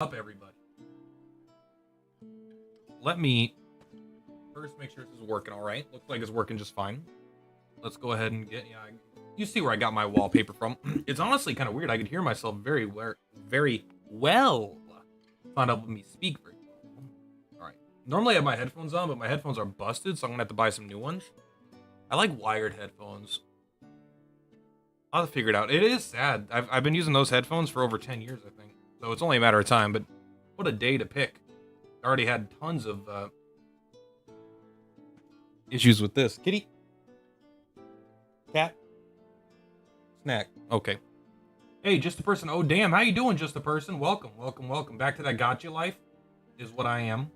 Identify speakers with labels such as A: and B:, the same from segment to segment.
A: Up, everybody. Let me first make sure this is working all right. Looks like it's working just fine. Let's go ahead and get, you see where I got my wallpaper from. It's honestly kind of weird. I could hear myself very well. Find out let me speak very well. All right. Normally I have my headphones on, but my headphones are busted, so I'm gonna have to buy some new ones. I like wired headphones. I'll have to figure it out. It is sad. I've been using those headphones for over 10 years, I think. So it's only a matter of time, but what a day to pick. I already had tons of issues with this. Kitty? Cat? Snack. Okay. Hey, Just a Person. Oh, damn. How you doing, Just a Person? Welcome, welcome, welcome. Back to that Gacha Life is what I am.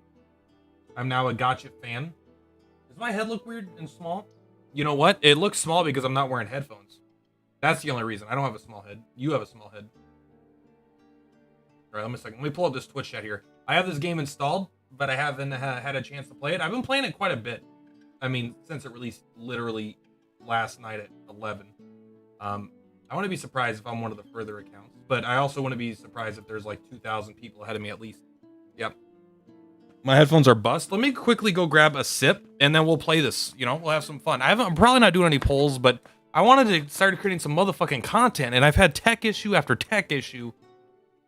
A: I'm now a Gacha fan. Does my head look weird and small? You know what? It looks small because I'm not wearing headphones. That's the only reason. I don't have a small head. You have a small head. All right, let me pull up this Twitch chat here. I have this game installed, but I haven't had a chance to play it. I've been playing it quite a bit. I mean, since it released literally last night at 11. I want to be surprised if I'm one of the further accounts, but I also want to be surprised if there's like 2,000 people ahead of me at least. Yep. My headphones are bust. Let me quickly go grab a sip, and then we'll play this. You know, we'll have some fun. I'm probably not doing any polls, but I wanted to start creating some motherfucking content, and I've had tech issue after tech issue.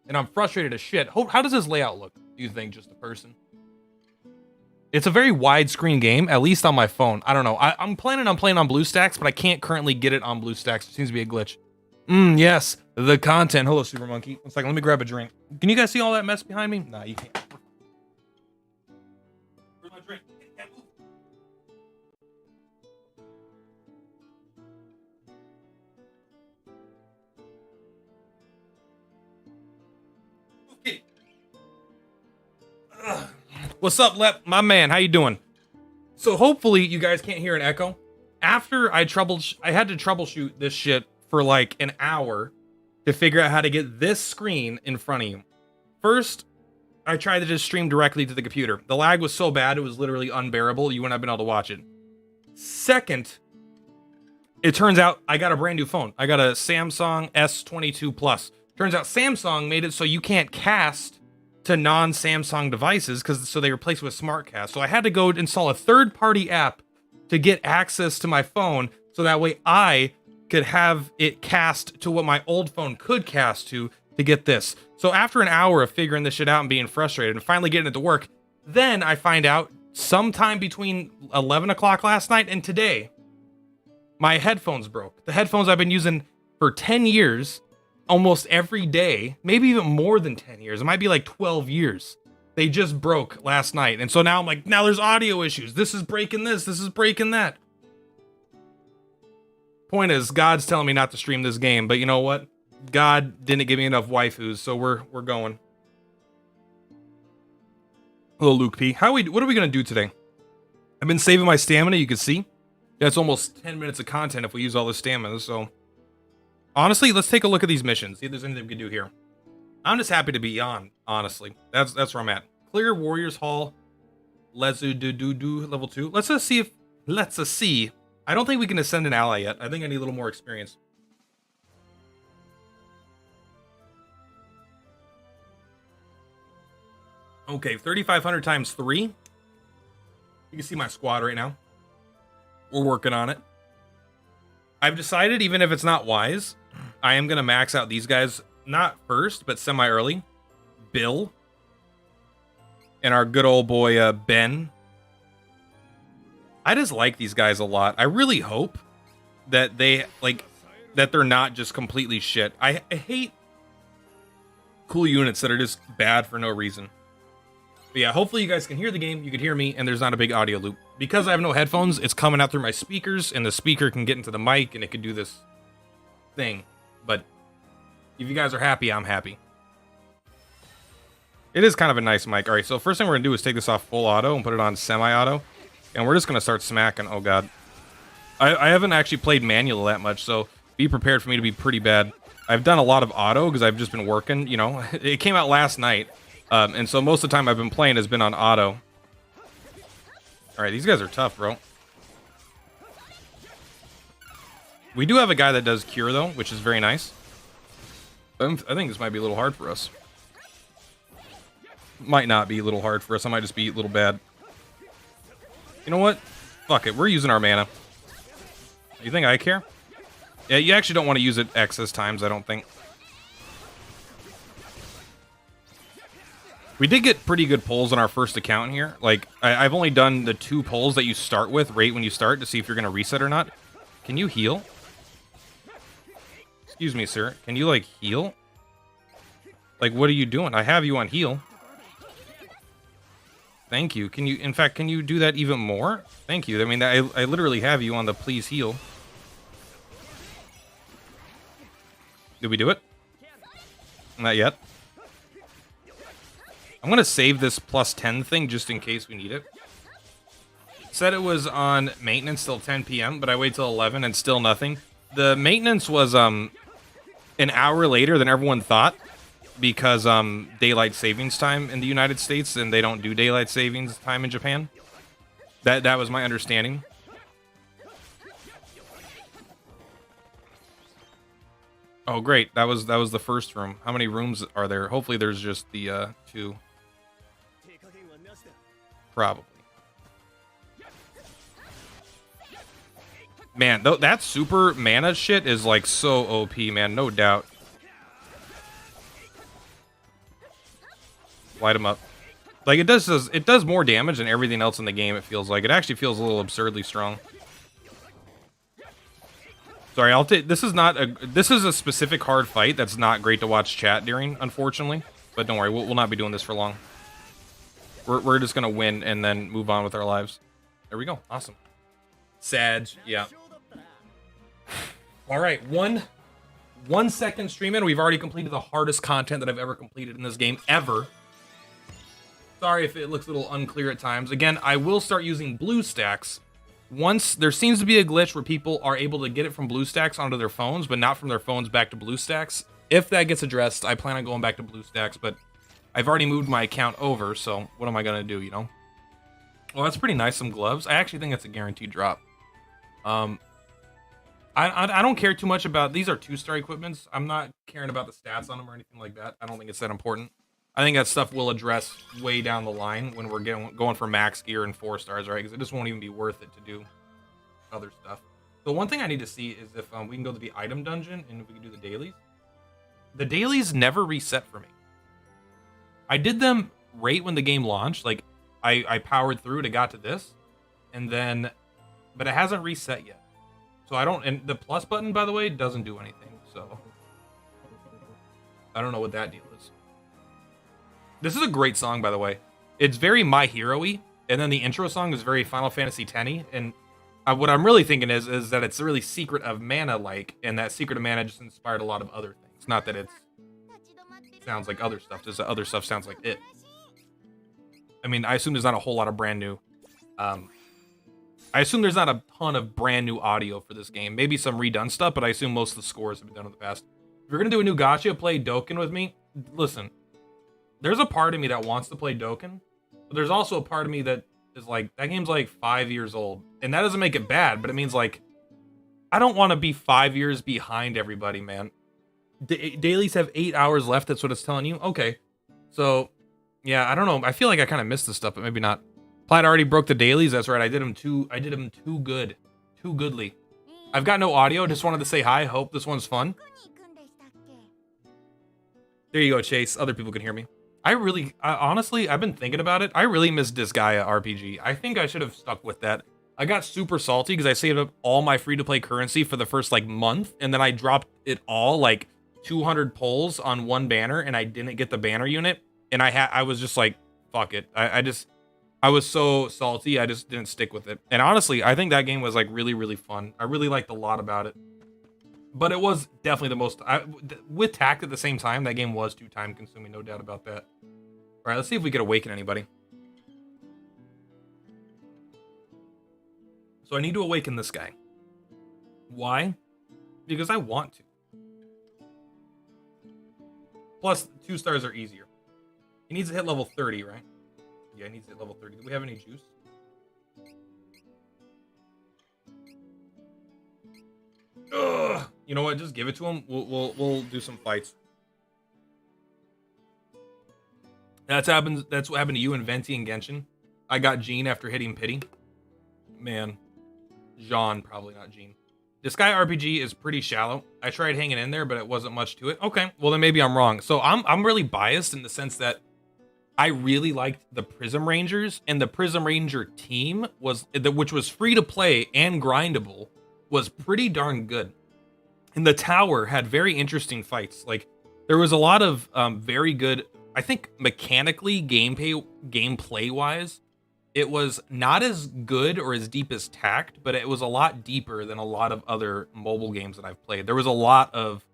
A: And I'm frustrated as shit. How does this layout look, do you think, Just a Person? It's a very widescreen game, at least on my phone. I don't know. I'm planning on playing on BlueStacks, but I can't currently get it on BlueStacks. It seems to be a glitch. Yes, the content. Hello, Super Monkey. One second, let me grab a drink. Can you guys see all that mess behind me? Nah, you can't. Where's my drink? Can't move. Okay. What's up, Lep? My man, how you doing? So hopefully you guys can't hear an echo. After I had to troubleshoot this shit for like an hour to figure out how to get this screen in front of you. First, I tried to just stream directly to the computer. The lag was so bad, it was literally unbearable. You wouldn't have been able to watch it. Second, it turns out I got a brand new phone. I got a Samsung S22 Plus. Turns out Samsung made it so you can't cast to non-Samsung devices so they replaced it with SmartCast. So I had to go install a third-party app to get access to my phone so that way I could have it cast to what my old phone could cast to get this. So after an hour of figuring this shit out and being frustrated and finally getting it to work, then I find out sometime between 11 o'clock last night and today, my headphones broke. The headphones I've been using for 10 years, almost every day, maybe even more than 10 years. It might be like 12 years. They just broke last night. And so now I'm like, now there's audio issues. This is breaking this is breaking that. Point is, God's telling me not to stream this game, but you know what? God didn't give me enough waifus, so we're going. Hello, Luke P. What are we gonna do today? I've been saving my stamina, you can see. That's almost 10 minutes of content if we use all this stamina, so honestly, let's take a look at these missions. See if there's anything we can do here. I'm just happy to be on, honestly. That's where I'm at. Clear Warriors Hall. Let's do level 2. Let's see. I don't think we can ascend an ally yet. I think I need a little more experience. Okay, 3,500 times 3. You can see my squad right now. We're working on it. I've decided, even if it's not wise, I am going to max out these guys, not first, but semi-early. Bill. And our good old boy, Ben. I just like these guys a lot. I really hope that that they're not just completely shit. I hate cool units that are just bad for no reason. But yeah, hopefully you guys can hear the game, you can hear me, and there's not a big audio loop. Because I have no headphones, it's coming out through my speakers, and the speaker can get into the mic, and it can do this thing. But if you guys are happy, I'm happy. It is kind of a nice mic. All right, so first thing we're going to do is take this off full auto and put it on semi-auto. And we're just going to start smacking. Oh, God. I haven't actually played manual that much, so be prepared for me to be pretty bad. I've done a lot of auto because I've just been working, you know. It came out last night. And so most of the time I've been playing has been on auto. All right, these guys are tough, bro. We do have a guy that does cure, though, which is very nice. I think this might be a little hard for us. Might not be a little hard for us. I might just be a little bad. You know what? Fuck it. We're using our mana. You think I care? Yeah, you actually don't want to use it excess times, I don't think. We did get pretty good pulls on our first account here. Like, I've only done the 2 pulls that you start with right when you start to see if you're going to reset or not. Can you heal? Excuse me, sir. Can you, like, heal? Like, what are you doing? I have you on heal. Thank you. Can you, in fact, can you do that even more? Thank you. I mean, I literally have you on the please heal. Did we do it? Not yet. I'm going to save this plus 10 thing just in case we need it. Said it was on maintenance till 10 p.m., but I waited till 11 and still nothing. The maintenance was an hour later than everyone thought because daylight savings time in the United States, and they don't do daylight savings time in Japan. That was my understanding. Oh, great. That was the first room. How many rooms are there? Hopefully there's just the 2. Probably. Man, that super mana shit is like so OP, man. No doubt. Light him up. Like, it does more damage than everything else in the game, it feels like. It actually feels a little absurdly strong. Sorry, I'll take... This is a specific hard fight that's not great to watch chat during, unfortunately. But don't worry, we'll not be doing this for long. We're just gonna win and then move on with our lives. There we go. Awesome. Sag, yeah. All right, one second stream in. We've already completed the hardest content that I've ever completed in this game, ever. Sorry if it looks a little unclear at times. Again, I will start using BlueStacks. Once there seems to be a glitch where people are able to get it from BlueStacks onto their phones, but not from their phones back to BlueStacks. If that gets addressed, I plan on going back to BlueStacks, but I've already moved my account over, so what am I gonna do, you know? Well, that's pretty nice, some gloves. I actually think that's a guaranteed drop. I don't care too much about... These are 2-star equipments. I'm not caring about the stats on them or anything like that. I don't think it's that important. I think that stuff we'll address way down the line when we're going for max gear and 4 stars, right? Because it just won't even be worth it to do other stuff. So one thing I need to see is if we can go to the item dungeon and if we can do the dailies. The dailies never reset for me. I did them right when the game launched. Like, I powered through it, it got to this, and then... But it hasn't reset yet. So I don't... And the plus button, by the way, doesn't do anything, so... I don't know what that deal is. This is a great song, by the way. It's very My Hero-y, and then the intro song is very Final Fantasy X-y, and what I'm really thinking is that it's really Secret of Mana-like, and that Secret of Mana just inspired a lot of other things. Not that it sounds like other stuff, just that other stuff sounds like it. I mean, I assume there's not a whole lot of brand new... I assume there's not a ton of brand new audio for this game. Maybe some redone stuff, but I assume most of the scores have been done in the past. If you're going to do a new gacha, play Dokkan with me. Listen, there's a part of me that wants to play Dokkan, but there's also a part of me that is like, that game's like 5 years old. And that doesn't make it bad, but it means like, I don't want to be 5 years behind everybody, man. Dailies have 8 hours left, that's what it's telling you? Okay. So, yeah, I don't know. I feel like I kind of missed this stuff, but maybe not. Plaid already broke the dailies. That's right. I did them too good. Too goodly. I've got no audio. Just wanted to say hi. Hope this one's fun. There you go, Chase. Other people can hear me. Honestly, I've been thinking about it. I really miss Disgaea RPG. I think I should have stuck with that. I got super salty because I saved up all my free-to-play currency for the first, like, month, and then I dropped it all, like, 200 pulls on one banner, and I didn't get the banner unit, and I was just like, fuck it. I was so salty, I just didn't stick with it. And honestly, I think that game was, like, really, really fun. I really liked a lot about it. But it was definitely the most... with tact at the same time, that game was too time-consuming, no doubt about that. All right, let's see if we could awaken anybody. So I need to awaken this guy. Why? Because I want to. Plus, 2 stars are easier. He needs to hit level 30, right? Yeah, he needs to hit level 30. Do we have any juice? Ugh! You know what? Just give it to him. We'll do some fights. That's what happened to you in Venti and Genshin. I got Jean after hitting pity. Man, Jean, probably not Jean. This guy RPG is pretty shallow. I tried hanging in there, but it wasn't much to it. Okay, well then maybe I'm wrong. So I'm really biased in the sense that I really liked the Prism Rangers, and the Prism Ranger team which was free to play and grindable, was pretty darn good. And the tower had very interesting fights. Like there was a lot of very good, I think mechanically gameplay wise, it was not as good or as deep as Tact, but it was a lot deeper than a lot of other mobile games that I've played. There was a lot of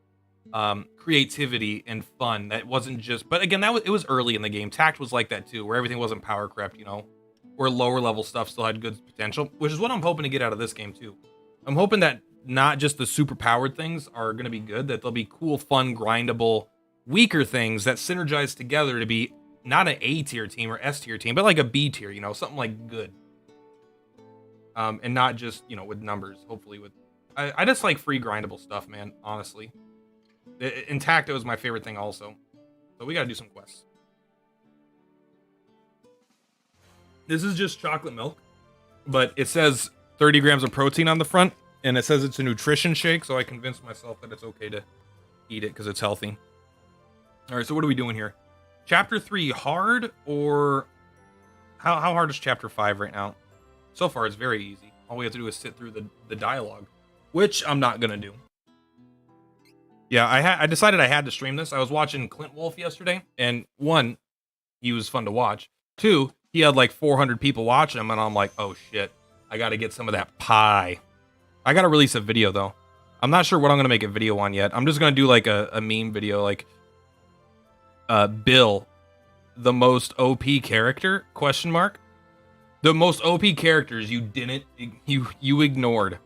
A: creativity and fun that wasn't just, but again, it was early in the game. Tact was like that too, where everything wasn't power crept, you know, where lower level stuff still had good potential, which is what I'm hoping to get out of this game too. I'm hoping that not just the super powered things are going to be good, that they'll be cool, fun, grindable, weaker things that synergize together to be not an A tier team or S tier team, but like a B tier, you know, something like good. And not just, you know, with numbers, hopefully with, I just like free grindable stuff, man, honestly. Intact, it was my favorite thing also. So we got to do some quests. This is just chocolate milk, but it says 30 grams of protein on the front, and it says it's a nutrition shake, so I convinced myself that it's okay to eat it because it's healthy. All right, so what are we doing here? Chapter 3, hard, or how hard is Chapter 5 right now? So far, it's very easy. All we have to do is sit through the dialogue, which I'm not going to do. Yeah, I decided I had to stream this. I was watching Clint Wolf yesterday, and one, he was fun to watch. Two, he had like 400 people watching him, and I'm like, oh shit, I got to get some of that pie. I got to release a video, though. I'm not sure what I'm going to make a video on yet. I'm just going to do like a meme video, like, Bill, the most OP character, question mark. The most OP characters you ignored.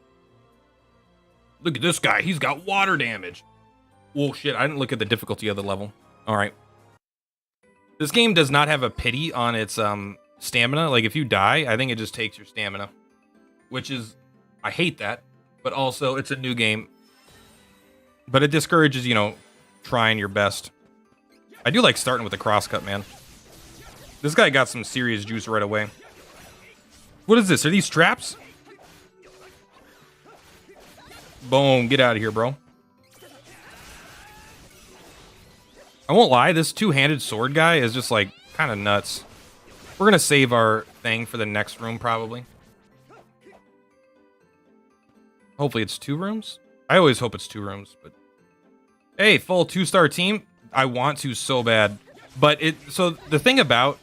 A: Look at this guy, he's got water damage. Well, shit, I didn't look at the difficulty of the level. All right. This game does not have a pity on its stamina. Like, if you die, I think it just takes your stamina. Which is, I hate that. But also, it's a new game. But it discourages, you know, trying your best. I do like starting with the crosscut, man. This guy got some serious juice right away. What is this? Are these traps? Boom, get out of here, bro. I won't lie, this two-handed sword guy is just, like, kind of nuts. We're gonna save our thing for the next room, probably. Hopefully it's 2 rooms? I always hope it's 2 rooms, but... Hey, full 2-star team. I want to so bad. But so the thing about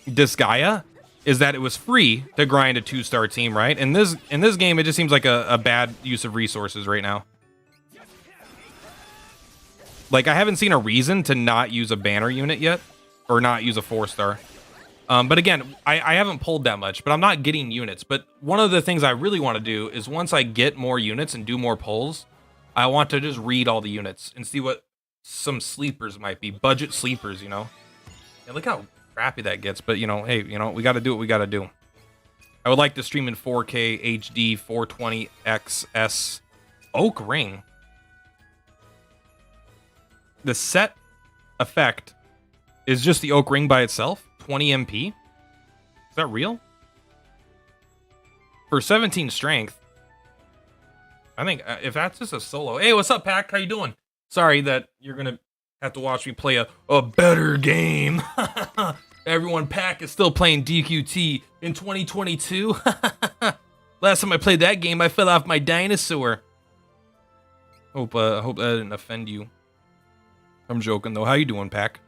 A: Disgaea is that it was free to grind a 2-star team, right? In this game, it just seems like a bad use of resources right now. Like, I haven't seen a reason to not use a banner unit yet, or not use a 4-star. But again, I haven't pulled that much, but I'm not getting units. But one of the things I really want to do is once I get more units and do more pulls, I want to just read all the units and see what some sleepers might be. Budget sleepers, you know? And look how crappy that gets. But, you know, hey, you know, we got to do what we got to do. I would like to stream in 4K, HD, 420, XS. Oak Ring. The set effect is just the Oak Ring by itself. 20 MP. Is that real? For 17 strength. I think if that's just a solo. Hey, what's up, Pack? How you doing? Sorry that you're going to have to watch me play a better game. Everyone, Pack is still playing DQT in 2022. Last time I played that game, I fell off my dinosaur. Hope that didn't offend you. I'm joking, though. How you doing, Pack?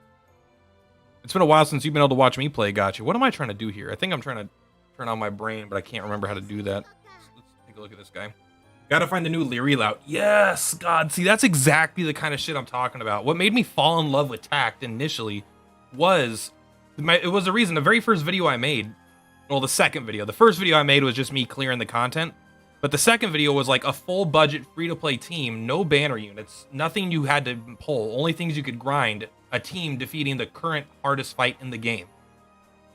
A: It's been a while since you've been able to watch me play Gacha. What am I trying to do here? I think I'm trying to turn on my brain, but I can't remember how to do that. Let's take a look at this guy. Gotta find the new Leary Lout. Yes, God. See, that's exactly the kind of shit I'm talking about. What made me fall in love with Tact initially was... it was the reason. The very first video I made... Well, the second video. The first video I made was just me clearing the content. But the second video was like a full budget free-to-play team. No banner units. Nothing you had to pull. Only things you could grind. A team defeating the current hardest fight in the game.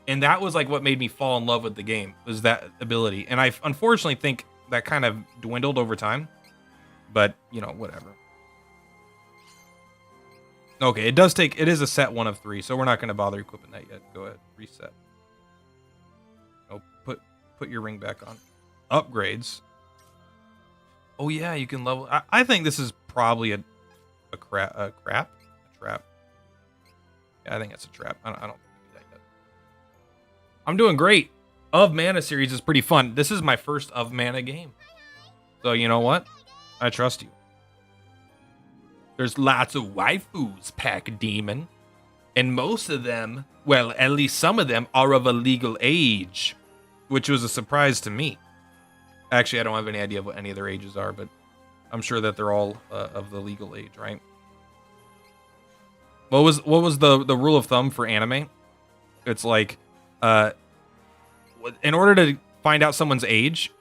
A: And that was like what made me fall in love with the game. Was that ability. And I unfortunately think that kind of dwindled over time. But, you know, whatever. Okay, it is a set 1 of 3, so we're not going to bother equipping that yet. Go ahead, reset. Oh, put your ring back on. Upgrades. Oh yeah, you can level. I think this is probably a trap. Yeah, I think it's a trap. I don't think we do that yet. I'm doing great. Of Mana series is pretty fun. This is my first Of Mana game. So you know what? I trust you. There's lots of waifus, Pack Demon. And most of them, well, at least some of them, are of a legal age. Which was a surprise to me. Actually, I don't have any idea what any of their ages are, but I'm sure that they're all of the legal age, right? What was the rule of thumb for anime? It's like, in order to find out someone's age,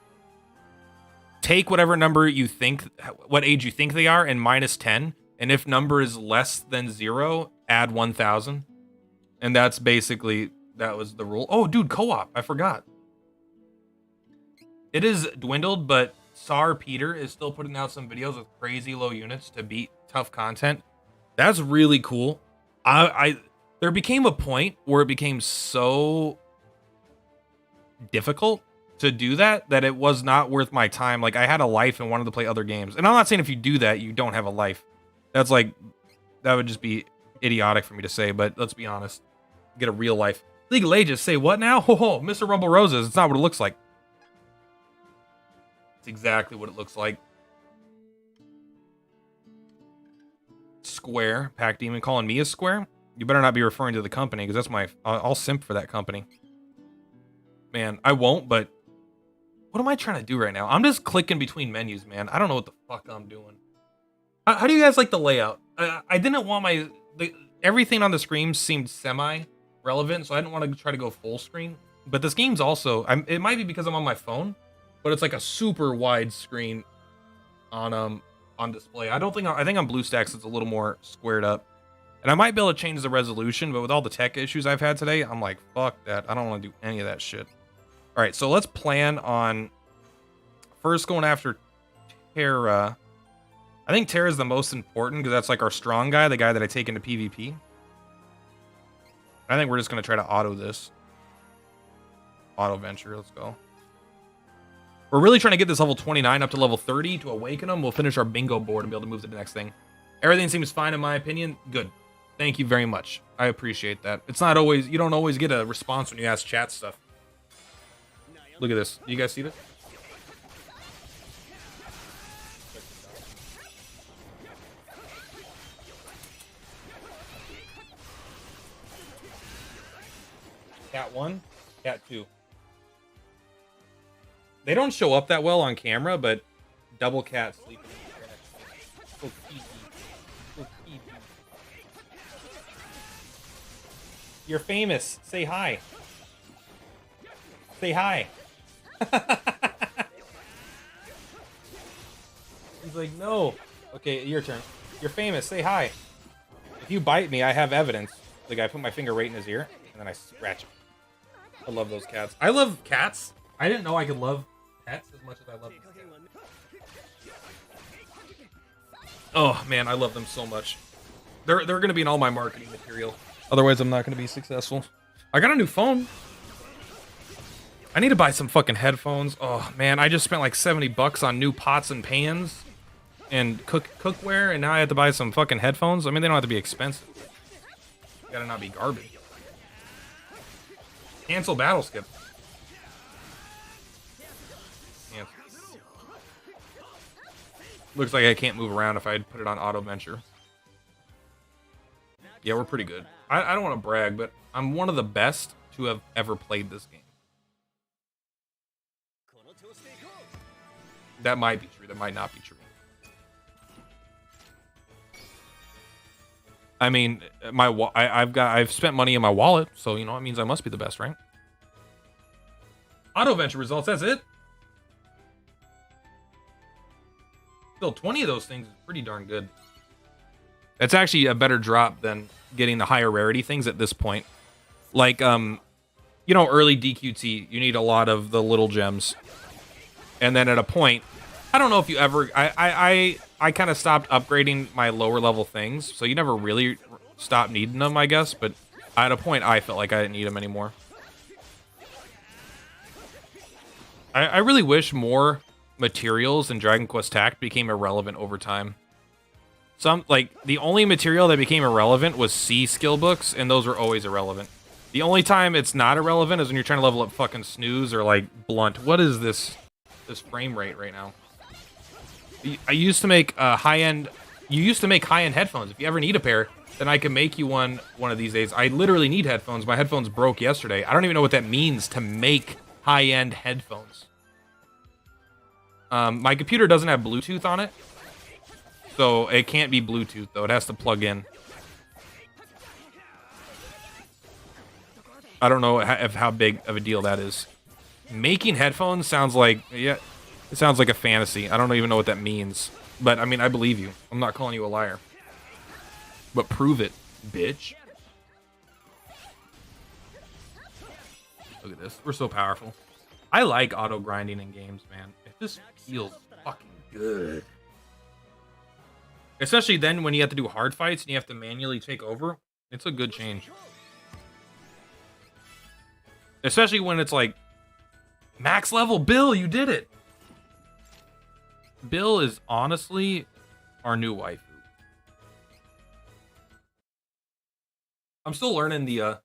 A: take whatever number you think, what age you think they are, and minus 10. And if number is less than 0, add 1,000. And that's basically, that was the rule. Oh, dude, co-op. I forgot. It is dwindled, but Sar Peter is still putting out some videos with crazy low units to beat tough content. That's really cool. There became a point where it became so difficult to do that it was not worth my time. Like, I had a life and wanted to play other games. And I'm not saying if you do that, you don't have a life. That's like, that would just be idiotic for me to say, but let's be honest. Get a real life. Legal ages, say what now? Oh, Mr. Rumble Roses. It's not what it looks like. It's exactly what it looks like. Square. Pack Demon calling me a square? You better not be referring to the company, because that's my... I'll simp for that company. Man, I won't, but... What am I trying to do right now? I'm just clicking between menus, man. I don't know what the fuck I'm doing. How do you guys like the layout? I didn't want everything on the screen seemed semi-relevant, so I didn't want to try to go full screen. But this game's also... it might be because I'm on my phone, but it's like a super wide screen on display. I think on BlueStacks it's a little more squared up. And I might be able to change the resolution, but with all the tech issues I've had today, I'm like, fuck that. I don't want to do any of that shit. All right, so let's plan on first going after Terra. I think Terra is the most important because that's like our strong guy, the guy that I take into PvP. I think we're just going to try to auto this. Auto venture, let's go. We're really trying to get this level 29 up to level 30 to awaken them. We'll finish our bingo board and be able to move to the next thing. Everything seems fine in my opinion. Good. Thank you very much. I appreciate that. It's not always, you don't always get a response when you ask chat stuff. Look at this. You guys see this? Cat 1, Cat 2. They don't show up that well on camera, but double cat sleeping in the chair next to me. So creepy. So creepy. You're famous. Say hi. Say hi. He's like, no. Okay, your turn. You're famous. Say hi. If you bite me, I have evidence. Like, I put my finger right in his ear, and then I scratch him. I love those cats. I love cats. I didn't know I could love pets as much as I love them. Oh, man, I love them so much. They're going to be in all my marketing material. Otherwise, I'm not going to be successful. I got a new phone. I need to buy some fucking headphones. Oh, man, I just spent like 70 bucks on new pots and pans and cookware, and now I have to buy some fucking headphones. I mean, they don't have to be expensive. They gotta not be garbage. Cancel battle skip. Cancel. Looks like I can't move around if I put it on auto venture. Yeah, we're pretty good. I don't want to brag, but I'm one of the best to have ever played this game. That might be true. That might not be true. I mean, I've spent money in my wallet, so you know it means I must be the best, right? Auto venture results. That's it. Still, 20 of those things is pretty darn good. That's actually a better drop than getting the higher rarity things at this point. Like, you know, early DQT, you need a lot of the little gems. And then at a point, I don't know if you ever... I kind of stopped upgrading my lower level things, so you never really stopped needing them, I guess. But at a point, I felt like I didn't need them anymore. I really wish more materials in Dragon Quest Tact became irrelevant over time. The only material that became irrelevant was C skill books, and those were always irrelevant. The only time it's not irrelevant is when you're trying to level up fucking Snooze or, like, Blunt. What is this frame rate right now? I used to make high-end... You used to make high-end headphones. If you ever need a pair, then I can make you one of these days. I literally need headphones. My headphones broke yesterday. I don't even know what that means to make high-end headphones. My computer doesn't have Bluetooth on it. So it can't be Bluetooth, though. It has to plug in. I don't know how big of a deal that is. Making headphones sounds like... Yeah, it sounds like a fantasy. I don't even know what that means. But, I mean, I believe you. I'm not calling you a liar. But prove it, bitch. Look at this. We're so powerful. I like auto-grinding in games, man. It just feels fucking good. Especially then when you have to do hard fights and you have to manually take over. It's a good change. Especially when it's like, max level, Bill, you did it. Bill is honestly our new waifu. I'm still learning the,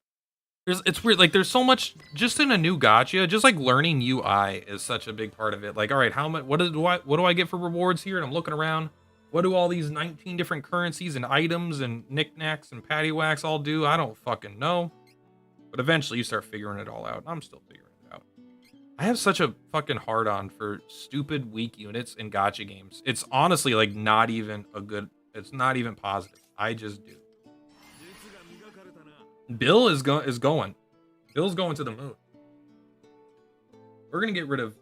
A: it's weird, like there's so much, just in a new gacha, just like learning UI is such a big part of it. Like, all right, how much, what do I get for rewards here? And I'm looking around. What do all these 19 different currencies and items and knickknacks and paddywhacks all do? I don't fucking know. But eventually you start figuring it all out. I'm still figuring it out. I have such a fucking hard-on for stupid weak units in gacha games. It's honestly like not even a good... It's not even positive. I just do. Bill is going. Bill's going to the moon. We're going to get rid of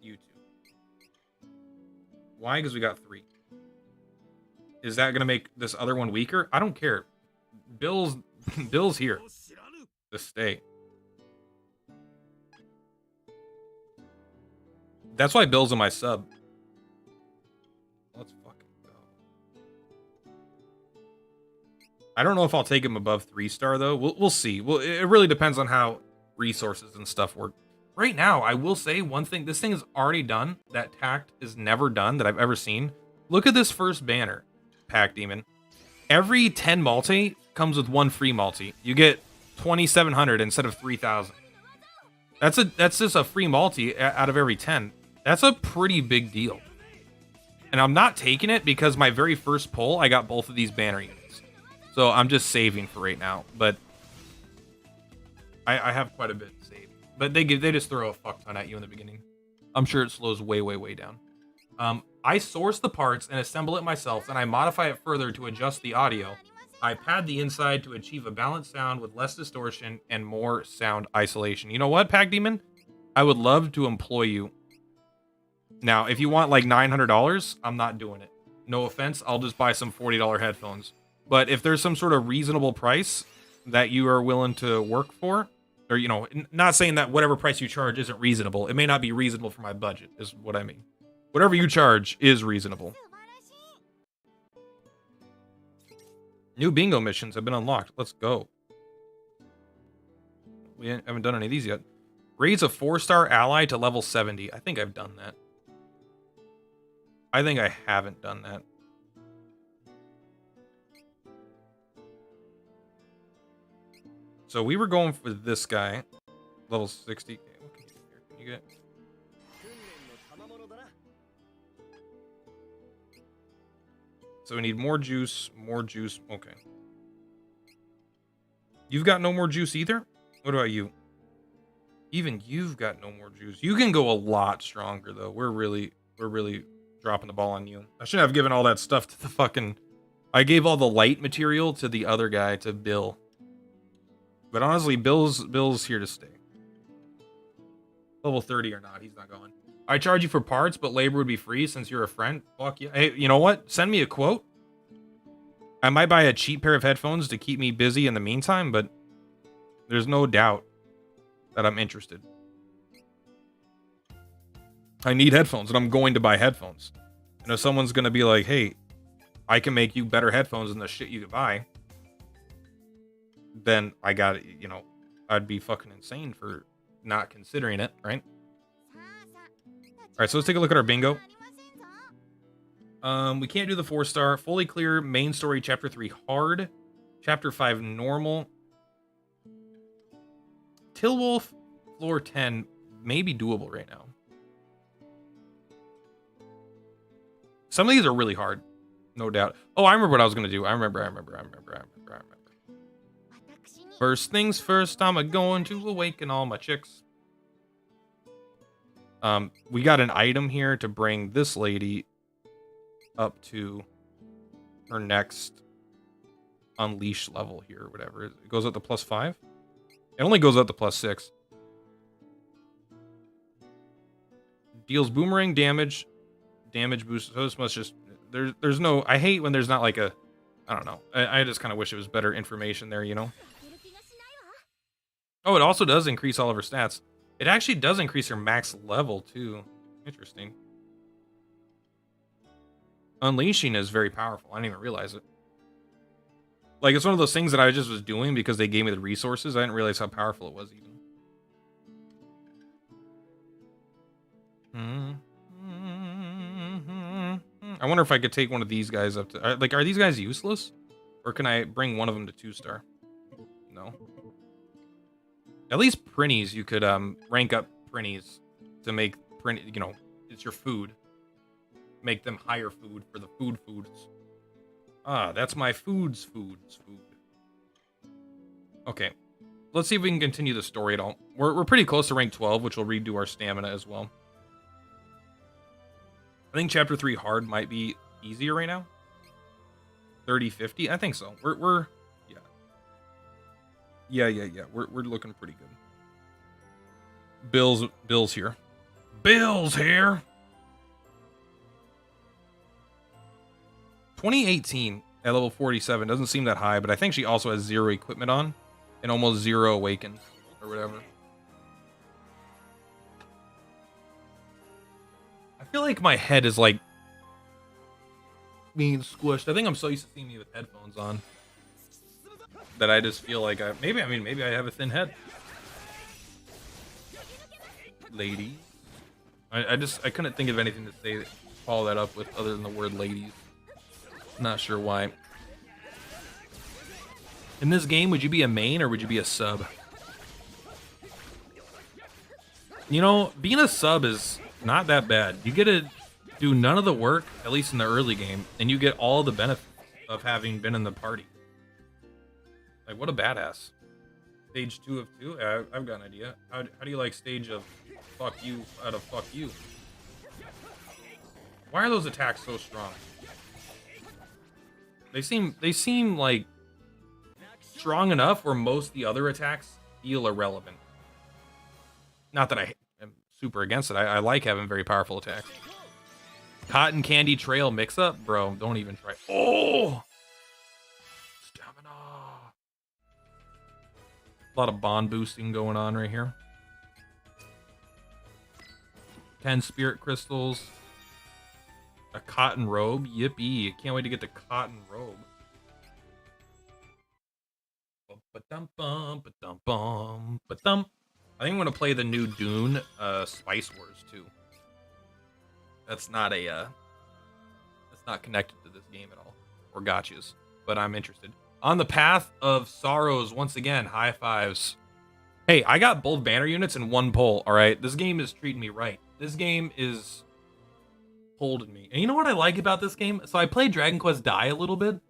A: you two. Why? Because we got 3. Is that going to make this other one weaker? I don't care. Bill's here to stay. That's why Bill's in my sub. Let's fucking go. I don't know if I'll take him above 3-star though. We'll see. Well, it really depends on how resources and stuff work. Right now, I will say one thing. This thing is already done that Tact is never done that I've ever seen. Look at this first banner, Pack Demon. Every 10 multi comes with 1 free multi. You get 2,700 instead of 3,000. That's just a free multi out of every 10. That's a pretty big deal. And I'm not taking it because my very first pull, I got both of these banner units. So I'm just saving for right now. But I have quite a bit saved. But they just throw a fuck ton at you in the beginning. I'm sure it slows way, way, way down. I source the parts and assemble it myself, and I modify it further to adjust the audio. I pad the inside to achieve a balanced sound with less distortion and more sound isolation. You know what, Pack Demon? I would love to employ you. Now, if you want like $900, I'm not doing it. No offense, I'll just buy some $40 headphones. But if there's some sort of reasonable price that you are willing to work for, or, you know, not saying that whatever price you charge isn't reasonable. It may not be reasonable for my budget, is what I mean. Whatever you charge is reasonable. New bingo missions have been unlocked. Let's go. We haven't done any of these yet. Raise a 4-star ally to level 70. I think I've done that. I think I haven't done that. So we were going for this guy. Level 60. Okay, what can you do here? Can you get... So we need more juice, more juice. Okay. You've got no more juice either? What about you? Even you've got no more juice. You can go a lot stronger though. We're really dropping the ball on you. I shouldn't have given all that stuff to the fucking... I gave all the light material to the other guy, to Bill. But honestly, Bill's here to stay. Level 30 or not, he's not going. I charge you for parts, but labor would be free since you're a friend. Fuck yeah. Hey, you know what? Send me a quote. I might buy a cheap pair of headphones to keep me busy in the meantime, but there's no doubt that I'm interested. I need headphones, and I'm going to buy headphones. And if someone's gonna be like, hey, I can make you better headphones than the shit you could buy, then I got it, you know, I'd be fucking insane for not considering it, right? Alright, so let's take a look at our bingo. We can't do the 4-star. Fully clear, main story, chapter 3, hard. Chapter 5, normal. Tilwolf, floor 10, may be doable right now. Some of these are really hard, no doubt. Oh, I remember what I was gonna do. I remember. First things first, I'm going to awaken all my chicks. We got an item here to bring this lady up to her next unleash level here, or whatever. It goes up to +5. It only goes up to +6. Deals boomerang damage boost. So this must just there's no. I hate when there's not like a. I don't know. I just kind of wish it was better information there, you know. Oh, it also does increase all of her stats. It actually does increase her max level too. Interesting. Unleashing is very powerful. I didn't even realize it. Like, it's one of those things that I just was doing because they gave me the resources. I didn't realize how powerful it was even. I wonder if I could take one of these guys up to... Like, are these guys useless? Or can I bring one of them to 2-star? No. At least Prinnies, you could rank up Prinnies to make... You know, it's your food. Make them higher food for the foods. Ah, that's my food. Okay. Let's see if we can continue the story at all. We're pretty close to rank 12, which will redo our stamina as well. I think chapter 3 hard might be easier right now. 30-50? I think so. We're yeah. We're looking pretty good. Bill's here. Bill's here. 2018 at level 47 doesn't seem that high, but I think she also has 0 equipment on and almost 0 awakens or whatever. I feel like my head is like being squished. I think I'm so used to seeing me with headphones on that I just feel like maybe I have a thin head. Ladies. I couldn't think of anything to say follow that up with other than the word ladies. Not sure why. In this game, would you be a main or would you be a sub? You know, being a sub is not that bad. You get to do none of the work, at least in the early game, and you get all the benefits of having been in the party. Like, what a badass. Stage 2 of 2? I've got an idea. How do you like stage of fuck you out of fuck you? Why are those attacks so strong? They seem like strong enough where most of the other attacks feel irrelevant. Not that I am super against it. I like having very powerful attacks. Cotton Candy Trail mix-up? Bro, don't even try. Oh! Stamina. A lot of bond boosting going on right here. 10 spirit crystals. A cotton robe? Yippee. Can't wait to get the cotton robe. I think I'm gonna play the new Dune Spice Wars too. That's not connected to this game at all. Or gotchas. But I'm interested. On the Path of Sorrows, once again, high fives. Hey, I got both banner units in one pull, alright? This game is treating me right. This game is holding me. And you know what I like about this game? So I played Dragon Quest Dai a little bit.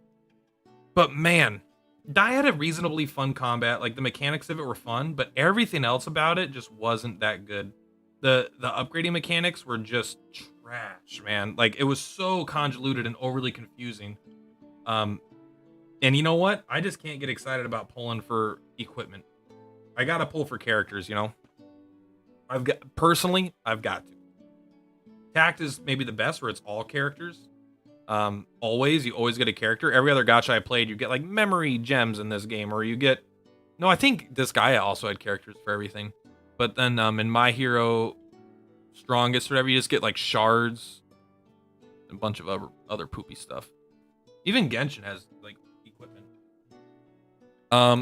A: But man, Dai had a reasonably fun combat. Like, the mechanics of it were fun, but everything else about it just wasn't that good. The upgrading mechanics were just trash, man. Like, it was so convoluted and overly confusing. And you know what? I just can't get excited about pulling for equipment. I gotta pull for characters, you know? I've got to. Tact is maybe the best, where it's all characters. You always get a character. Every other gacha I played, you get like memory gems in this game, or you get... No, I think this guy also had characters for everything. But then in My Hero Strongest or whatever, you just get like shards. a bunch of other poopy stuff. Even Genshin has like equipment.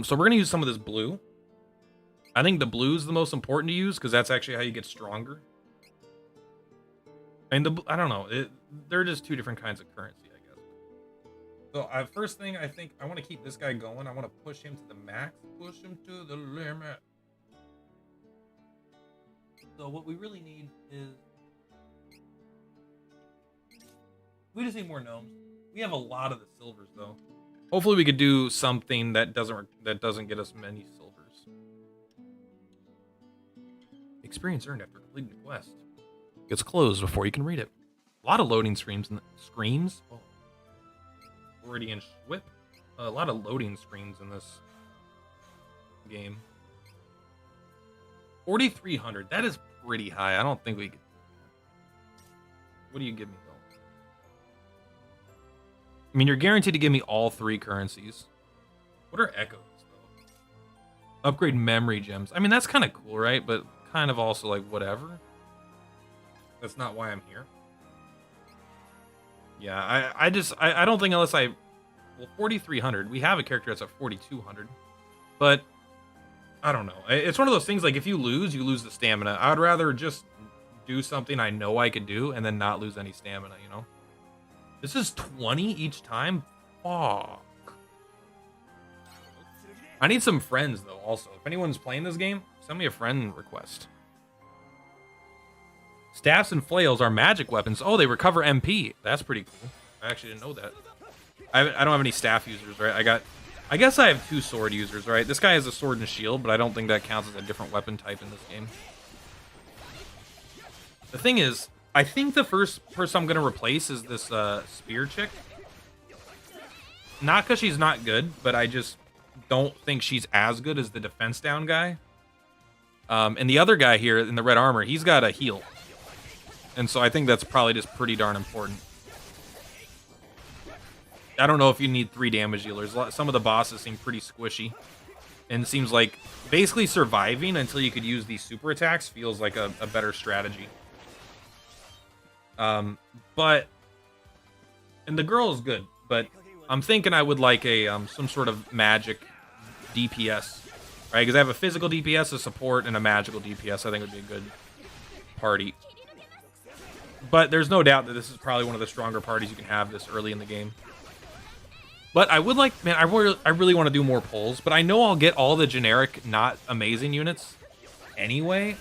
A: So we're gonna use some of this blue. I think the blue is the most important to use because that's actually how you get stronger. And I don't know, they're just two different kinds of currency, I guess. So first thing, I think I want to keep this guy going. I want to push him to the max. Push him to the limit. So what we really need is we just need more gnomes. We have a lot of the silvers though. Hopefully we could do something that doesn't get us many silvers. Experience earned after completing the quest. Gets closed before you can read it. A lot of loading screens. Oh. Freudian whip. A lot of loading screens in this game. 4,300. That is pretty high. I don't think we could. What do you give me though? I mean, you're guaranteed to give me all 3 currencies. What are echoes though? Upgrade memory gems. I mean, that's kind of cool, right? But kind of also like whatever. That's not why I'm here. Yeah, I don't think unless well, 4,300. We have a character that's at 4,200. But I don't know. It's one of those things like if you lose the stamina. I would rather just do something I know I could do and then not lose any stamina, you know? This is 20 each time? Fuck. I need some friends though also. If anyone's playing this game, send me a friend request. Staffs and flails are magic weapons. Oh, they recover MP. That's pretty cool. I actually didn't know that. I don't have any staff users, right? I guess I have 2 sword users, right? This guy has a sword and shield, but I don't think that counts as a different weapon type in this game. The thing is, I think the first person I'm going to replace is this spear chick. Not because she's not good, but I just don't think she's as good as the defense down guy. And the other guy here in the red armor, he's got a heal. And so I think that's probably just pretty darn important. I don't know if you need 3 damage dealers. Some of the bosses seem pretty squishy. And it seems like basically surviving until you could use these super attacks feels like a better strategy. But... And the girl is good, but I'm thinking I would like a some sort of magic DPS. Right, because I have a physical DPS, a support, and a magical DPS. I think would be a good party. But there's no doubt that this is probably one of the stronger parties you can have this early in the game. But I would like, man, I really want to do more pulls, but I know I'll get all the generic, not amazing units anyway.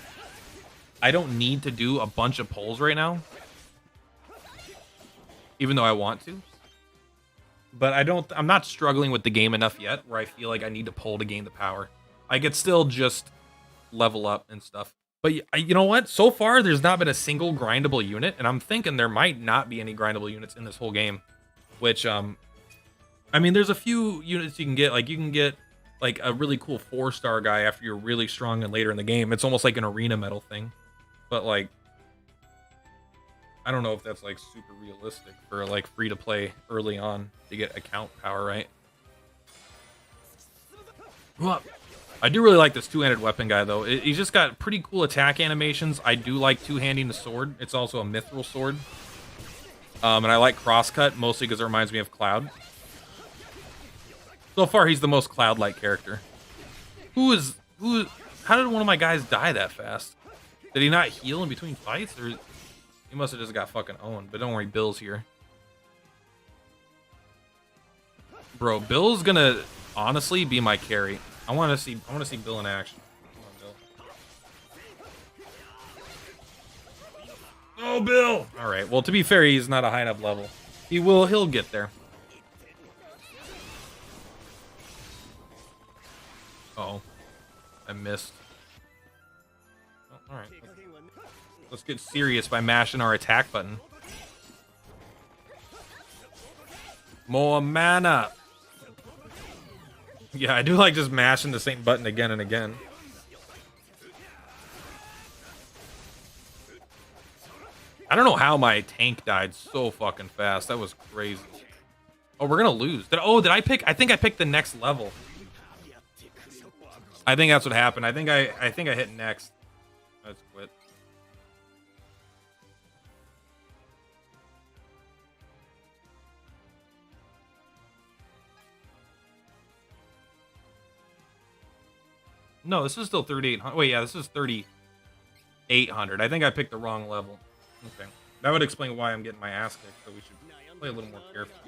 A: I don't need to do a bunch of pulls right now. Even though I want to. But I'm not struggling with the game enough yet where I feel like I need to pull to gain the power. I could still just level up and stuff. But you know what? So far, there's not been a single grindable unit, and I'm thinking there might not be any grindable units in this whole game. Which, I mean, there's a few units you can get. Like, you can get, like, a really cool 4-star guy after you're really strong and later in the game. It's almost like an arena medal thing. But, like, I don't know if that's, like, super realistic for, like, free-to-play early on to get account power, right? Well, I do really like this 2-handed weapon guy, though. He's just got pretty cool attack animations. I do like two-handing the sword. It's also a mithril sword. And I like crosscut, mostly because it reminds me of Cloud. So far, he's the most Cloud-like character. How did one of my guys die that fast? Did he not heal in between fights? Or he must have just got fucking owned. But don't worry, Bill's here. Bro, Bill's gonna honestly be my carry. I want to see Bill in action. Come on, Bill. Oh, Bill! All right. Well, to be fair, he's not a high enough level. He'll get there. Uh-oh. I missed. Oh, all right. Let's get serious by mashing our attack button. More mana. Yeah, I do like just mashing the same button again and again. I don't know how my tank died so fucking fast. That was crazy. Oh, we're gonna lose. Did I pick? I think I picked the next level. I think that's what happened. I think I hit next. Let's quit. No, this is still 3,800. Wait, yeah, this is 3,800. I think I picked the wrong level. Okay. That would explain why I'm getting my ass kicked, so we should play a little more carefully.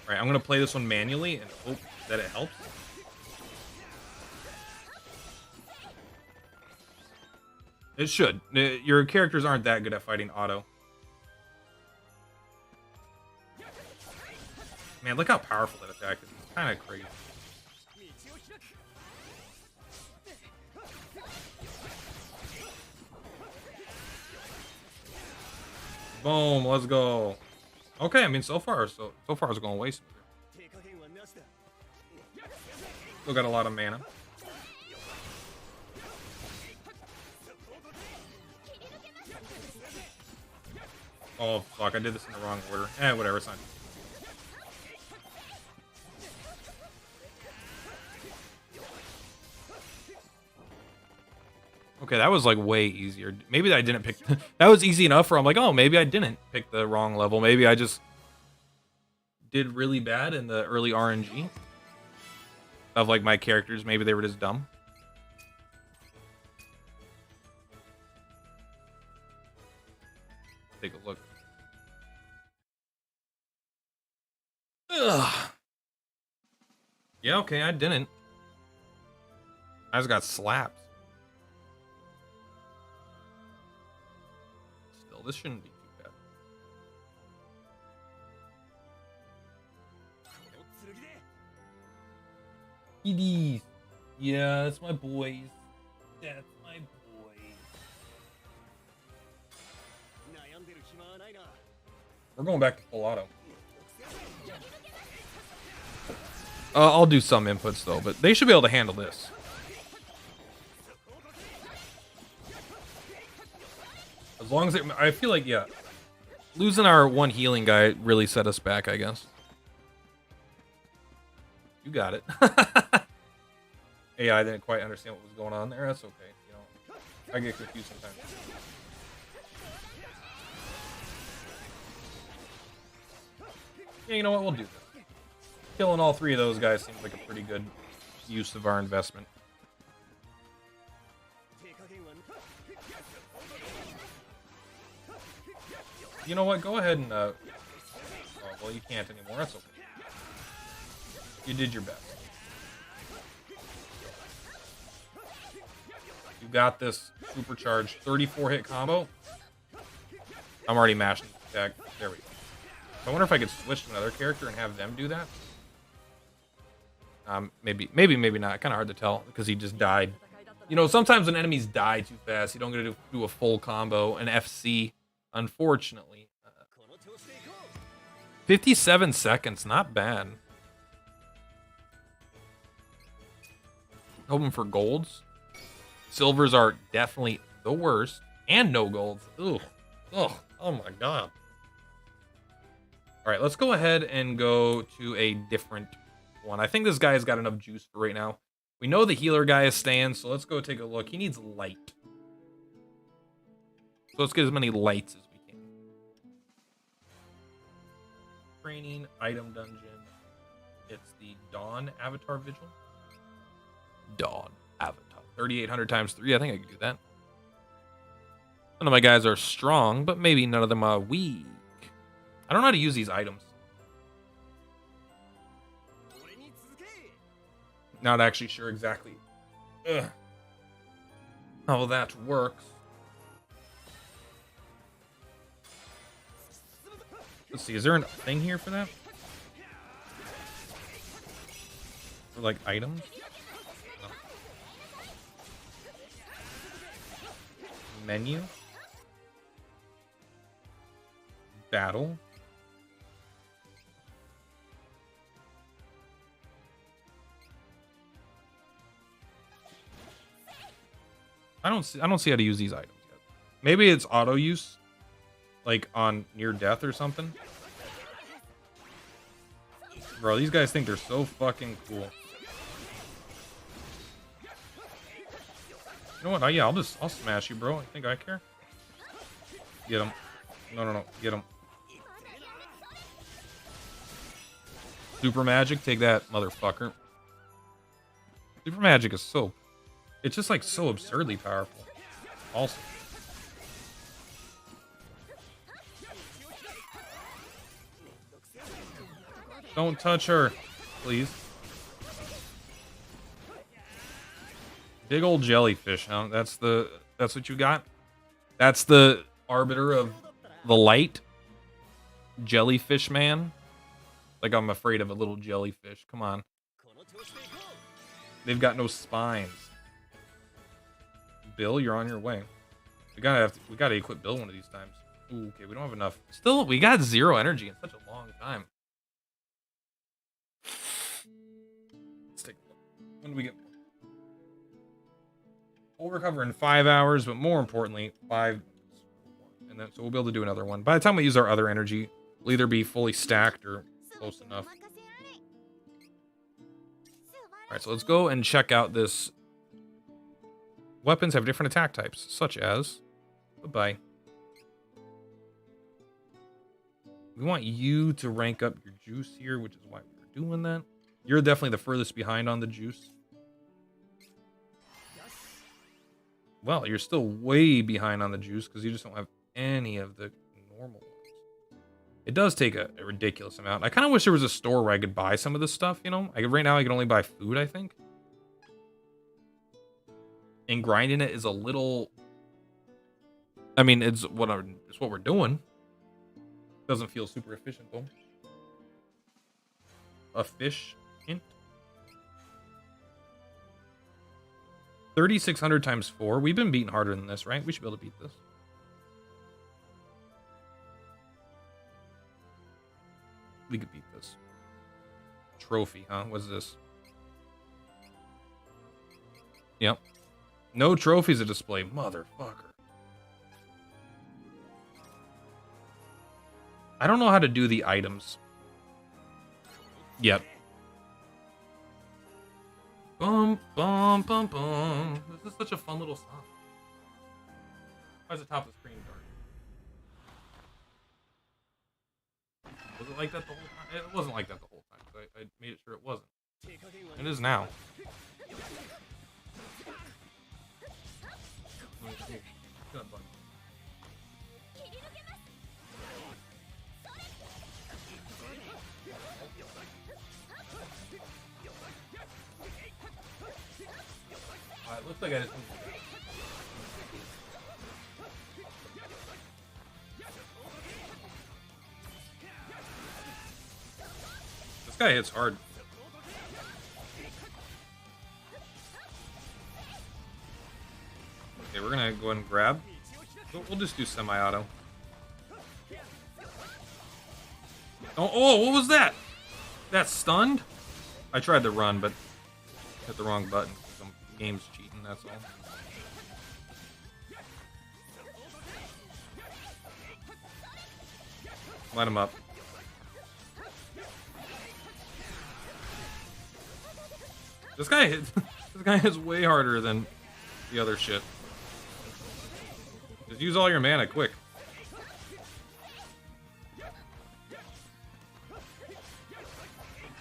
A: Alright, I'm gonna play this one manually and hope that it helps. It should. Your characters aren't that good at fighting auto. Man, look how powerful that attack is. It's kind of crazy. Boom, let's go. Okay, I mean, so far it's going way smoother. Still got a lot of mana. Oh, fuck, I did this in the wrong order. Whatever, it's fine. Okay, that was like way easier. Maybe I didn't pick... that was easy enough where I'm like, oh, maybe I didn't pick the wrong level. Maybe I just did really bad in the early RNG of like my characters. Maybe they were just dumb. Take a look. Ugh. Yeah, okay, I didn't. I just got slapped. Still, this shouldn't be too bad. EDs. Yeah, that's my boys. That's my boys. We're going back to full auto. I'll do some inputs though, but they should be able to handle this. As long as I feel like, yeah, losing our one healing guy really set us back, I guess. You got it. AI didn't quite understand what was going on there. That's okay. You know, I get confused sometimes. Yeah, you know what? We'll do this. Killing all three of those guys seems like a pretty good use of our investment. You know what? Go ahead and... oh, well, you can't anymore. That's okay. You did your best. You got this supercharged 34 hit combo. I'm already mashing the attack. There we go. I wonder if I could switch to another character and have them do that. Maybe not. Kind of hard to tell because he just died. You know, sometimes when enemies die too fast, you don't get to do a full combo, an FC, unfortunately. 57 seconds, not bad. Hoping for golds. Silvers are definitely the worst. And no golds. Ugh. Ugh. Oh my god. Alright, let's go ahead and go to a different one. I think this guy has got enough juice for right now. We know the healer guy is staying, so let's go take a look. He needs light. So let's get as many lights as we can. Training, item dungeon. It's the Dawn Avatar Vigil. Dawn Avatar. 3,800 times 3. I think I could do that. None of my guys are strong, but maybe none of them are weak. I don't know how to use these items. Not actually sure exactly how that works. Let's see, is there a thing here for that? For like items? No. Menu? Battle? I don't see how to use these items yet. Maybe it's auto use, like on near death or something. Bro, these guys think they're so fucking cool. You know what? Yeah, I'll smash you, bro. I think I care. Get him. No. Get him. Super magic, take that, motherfucker. Super magic is so... It's just like so absurdly powerful. Also. Don't touch her, please. Big old jellyfish, huh? That's what you got? That's the arbiter of the light? Jellyfish man? Like I'm afraid of a little jellyfish. Come on. They've got no spines. Bill, you're on your way. We gotta equip Bill one of these times. Ooh, okay, we don't have enough. Still, we got 0 energy in such a long time. Let's take a look. When do we get more? We'll recover in 5 hours, but more importantly, 5. And then so we'll be able to do another one. By the time we use our other energy, we'll either be fully stacked or close enough. Alright, so let's go and check out this. Weapons have different attack types, such as... Bye-bye. We want you to rank up your juice here, which is why we're doing that. You're definitely the furthest behind on the juice. Well, you're still way behind on the juice because you just don't have any of the normal ones. It does take a ridiculous amount. I kind of wish there was a store where I could buy some of this stuff, you know? Right now I can only buy food, I think. And grinding it is a little... I mean, it's what we're doing. Doesn't feel super efficient, though. A fish hint. 3,600 times 4. We've been beaten harder than this, right? We should be able to beat this. We could beat this. Trophy, huh? What's this? Yep. No trophies to display. Motherfucker. I don't know how to do the items. Yep. Bum, bum, bum, bum. This is such a fun little song. Why is the top of the screen dark? Was it like that the whole time? It wasn't like that the whole time. So I made it sure it wasn't. It is now. It looks like I just... This guy hits hard. Okay, we're gonna go ahead and grab. We'll just do semi-auto. Oh, what was that? That stunned? I tried to run, but hit the wrong button. Some game's cheating, that's all. Light him up. This guy hits way harder than the other shit. Just use all your mana quick.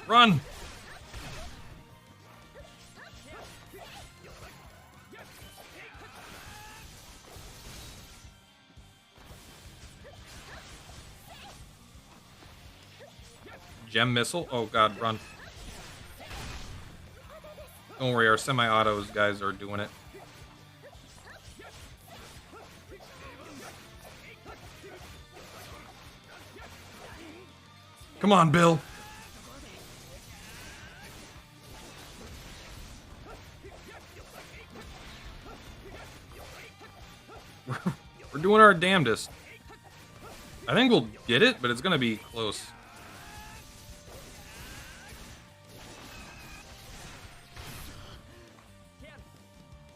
A: Run! Gem missile? Oh god, run. Don't worry, our semi-autos guys are doing it. Come on, Bill. We're doing our damnedest. I think we'll get it, but it's gonna be close.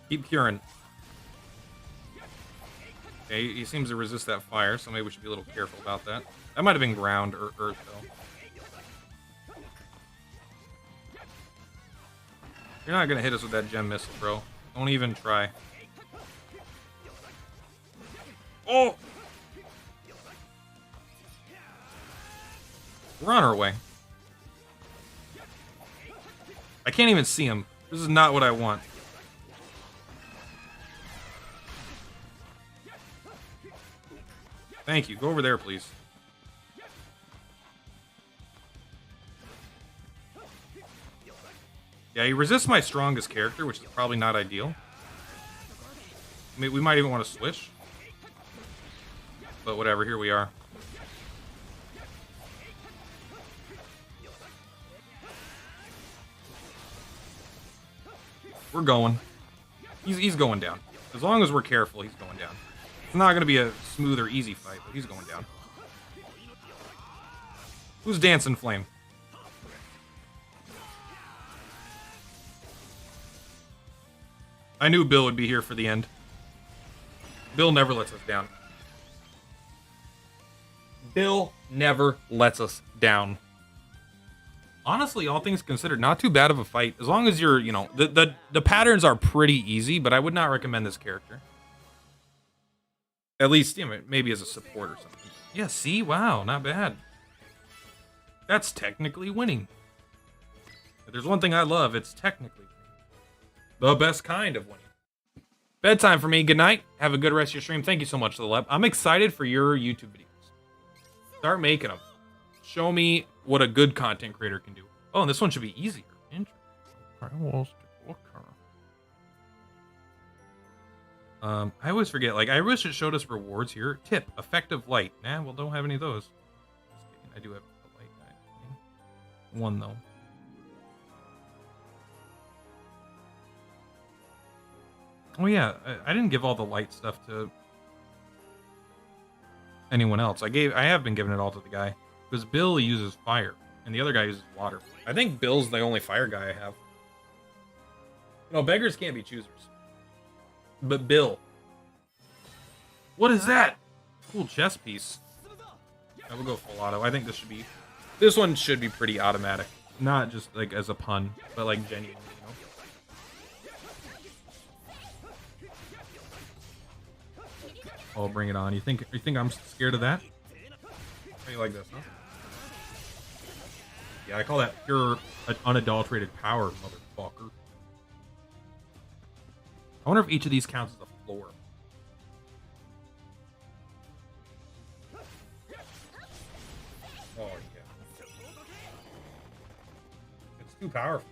A: Keep curing. Okay, he seems to resist that fire, so maybe we should be a little careful about that. That might have been ground or earth, though. You're not gonna hit us with that gem missile, bro. Don't even try. Oh! We're on our way. I can't even see him. This is not what I want. Thank you. Go over there, please. Yeah, he resists my strongest character, which is probably not ideal. I mean, we might even want to switch. But whatever, here we are. We're going. He's going down. As long as we're careful, he's going down. It's not going to be a smooth or easy fight, but he's going down. Who's dancing flame? I knew Bill would be here for the end. Bill never lets us down. Bill never lets us down. Honestly, all things considered, not too bad of a fight. As long as you're, you know, the patterns are pretty easy, but I would not recommend this character. At least, you know, maybe as a support or something. Yeah, see? Wow, not bad. That's technically winning. If there's one thing I love, it's technically the best kind of winning. Bedtime for me. Good night. Have a good rest of your stream. Thank you so much, Lilep. I'm excited for your YouTube videos. Start making them. Show me what a good content creator can do. Oh, and this one should be easier. Interesting. I always forget. Like, I wish it showed us rewards here. Tip: effective light. Nah, well, don't have any of those. I do have a light guy. One though. Oh yeah, I didn't give all the light stuff to anyone else. I have been giving it all to the guy because Bill uses fire and the other guy uses water. I think Bill's the only fire guy I have. You know, beggars can't be choosers. But Bill, what is that? Cool chess piece. I will go full auto. I think this one should be pretty automatic, not just like as a pun, but like genuine. Oh, bring it on. You think I'm scared of that? How you like this, huh? Yeah, I call that pure, unadulterated power, motherfucker. I wonder if each of these counts as a floor. Oh, yeah. It's too powerful.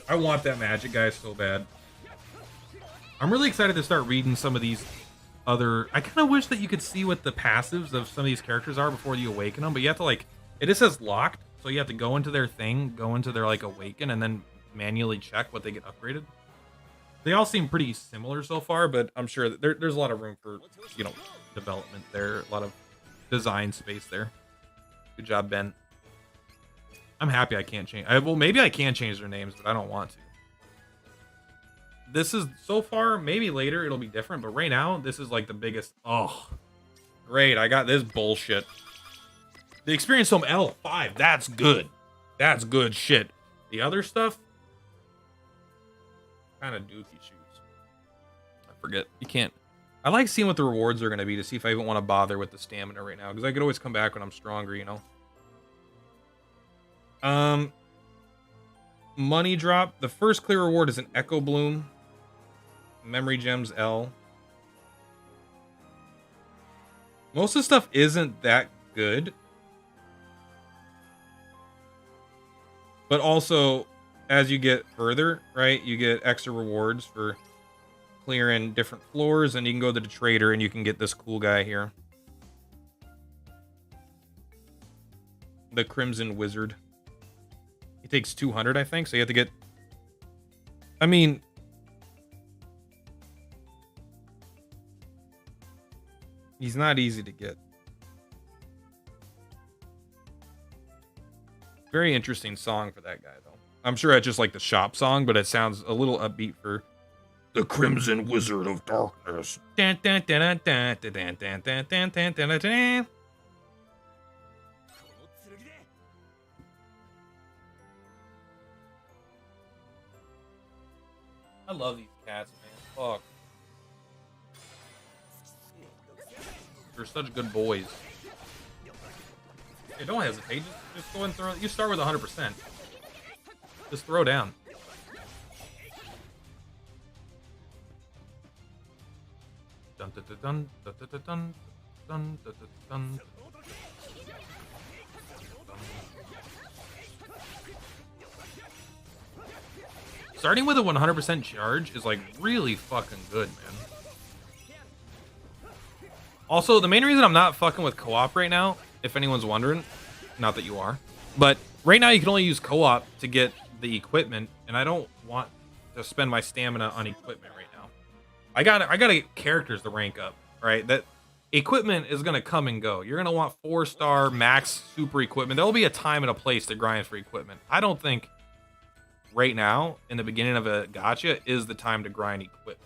A: I want that magic guy so bad. I'm really excited to start reading some of these other... I kind of wish that you could see what the passives of some of these characters are before you awaken them, but you have to, like... It just says locked, so you have to go into their thing, go into their, like, awaken, and then manually check what they get upgraded. They all seem pretty similar so far, but I'm sure that there's a lot of room for, you know, development there. A lot of design space there. Good job, Ben. I'm happy I can't change... well, maybe I can change their names, but I don't want to. This is, so far, maybe later it'll be different, but right now, this is like the biggest... Oh, great, I got this bullshit. The Experience Home L5, that's good. That's good shit. The other stuff, kind of dookie shoes. I forget, you can't... I like seeing what the rewards are going to be to see if I even want to bother with the stamina right now, because I could always come back when I'm stronger, you know? Money drop. The first clear reward is an Echo Bloom. Memory Gems L. Most of the stuff isn't that good. But also, as you get further, right, you get extra rewards for clearing different floors, and you can go to the trader and you can get this cool guy here. The Crimson Wizard. He takes 200, I think, so you have to get... I mean... He's not easy to get. Very interesting song for that guy, though. I'm sure it's just like the shop song, but it sounds a little upbeat for the Crimson Wizard of Darkness. I love these cats, man. Fuck. They're such good boys. Hey, don't hesitate. Just go and throw. You start with 100%. Just throw down. Dun dun dun dun dun dun dun dun dun. Starting with a 100% charge is like really fucking good, man. Also, the main reason I'm not fucking with co-op right now, if anyone's wondering, not that you are, but right now you can only use co-op to get the equipment, and I don't want to spend my stamina on equipment right now. I gotta get characters to rank up, right? That equipment is gonna come and go. You're gonna want 4-star max super equipment. There will be a time and a place to grind for equipment. I don't think right now, in the beginning of a gacha, is the time to grind equipment.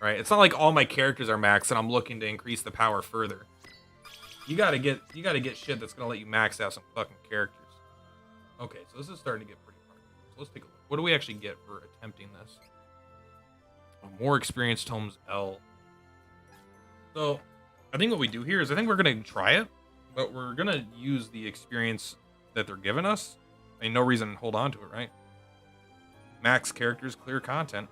A: Right? It's not like all my characters are maxed and I'm looking to increase the power further. You gotta get shit that's gonna let you max out some fucking characters. Okay, so this is starting to get pretty hard. So let's take a look. What do we actually get for attempting this? Oh, more experience tomes L. So I think what we do here is I think we're gonna try it, but we're gonna use the experience that they're giving us. Ain't no reason to hold on to it, right? Max characters, clear content.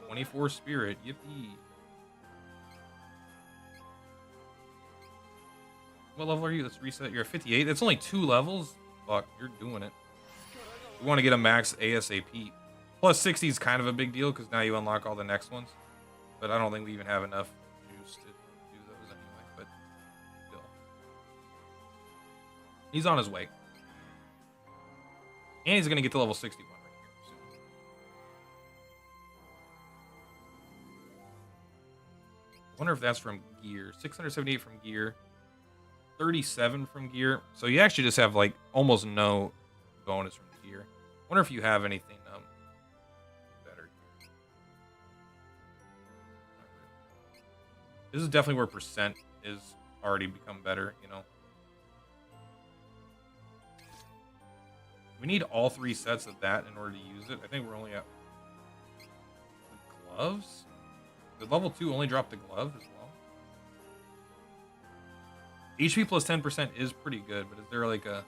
A: '24 spirit, yippee. What level are you? Let's reset. You're at 58. That's only 2 levels. Fuck, you're doing it. We want to get a max ASAP. Plus 60 is kind of a big deal because now you unlock all the next ones. But I don't think we even have enough juice to do those anyway. But still, he's on his way, and he's gonna get to level 61 right here soon. I wonder if that's from gear. 678 from gear. 37 from gear. So you actually just have like almost no bonus from gear. Wonder if you have anything better here. This is definitely where percent is already become better, you know. We need all 3 sets of that in order to use it. I think we're only at the gloves. Did level 2 only drop the glove as well? HP plus 10% is pretty good, but is there like a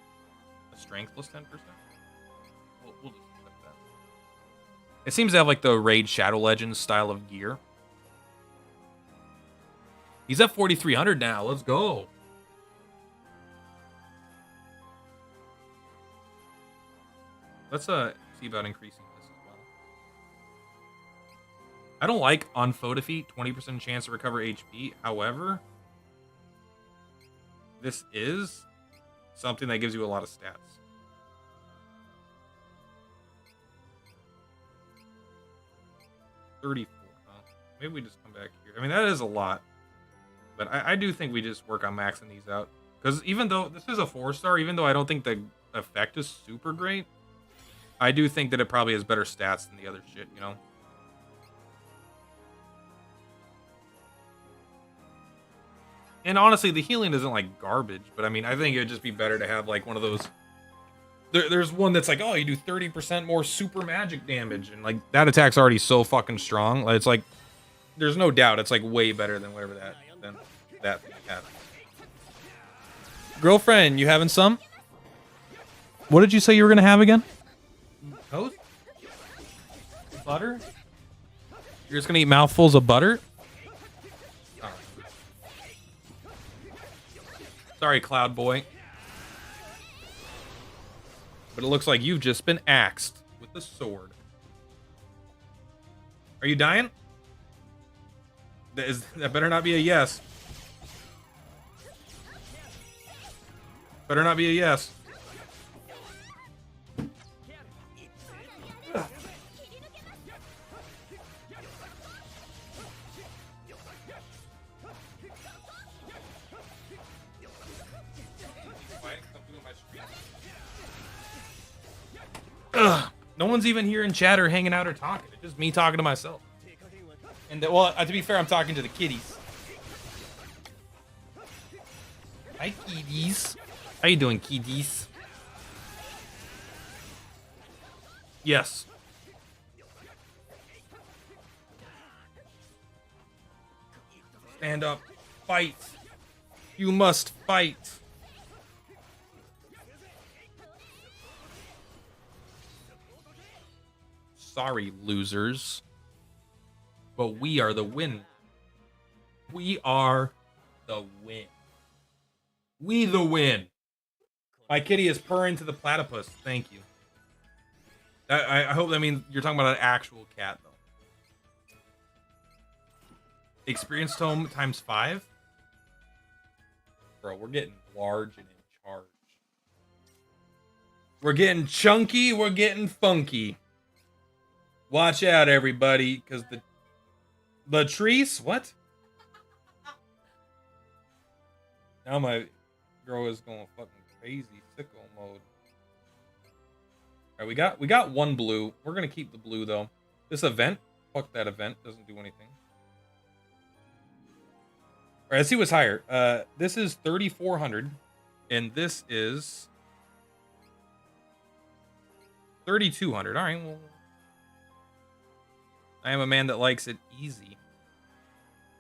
A: strength plus 10%? We'll just accept that. It seems to have like the Raid Shadow Legends style of gear. He's at 4,300 now. Let's go. Let's see about increasing this as well. I don't like on foe defeat 20% chance to recover HP. However, this is something that gives you a lot of stats. $34. Huh? Maybe we just come back here. I mean, that is a lot. But I do think we just work on maxing these out. Because even though this is a 4-star, even though I don't think the effect is super great, I do think that it probably has better stats than the other shit, you know? And honestly, the healing isn't like garbage, but I mean, I think it'd just be better to have like one of those. There's one that's like, oh, you do 30% more super magic damage, and like that attack's already so fucking strong. It's like, there's no doubt it's like way better than whatever that thing has. Girlfriend, you having some? What did you say you were gonna have again? Toast? Butter? You're just gonna eat mouthfuls of butter? Sorry, Cloud Boy. But it looks like you've just been axed with the sword. Are you dying? That better not be a yes. Better not be a yes. Ugh. No one's even here in chat or hanging out or talking. It's just me talking to myself. And well, to be fair, I'm talking to the kitties. Hi, kitties. How you doing, kitties? Yes. Stand up. Fight. You must fight. Sorry, losers. But we are the win. We are the win. We the win. My kitty is purring to the platypus. Thank you. I hope that means you're talking about an actual cat, though. Experience tome times 5? Bro, we're getting large and in charge. We're getting chunky. We're getting funky. Watch out, everybody, because the Latrice, what? Now my girl is going fucking crazy, sicko mode. All right, we got one blue. We're gonna keep the blue though. This event, fuck that event, doesn't do anything. All right, let's see what's higher. This is 3,400, and this is 3,200. All right, well, I am a man that likes it easy.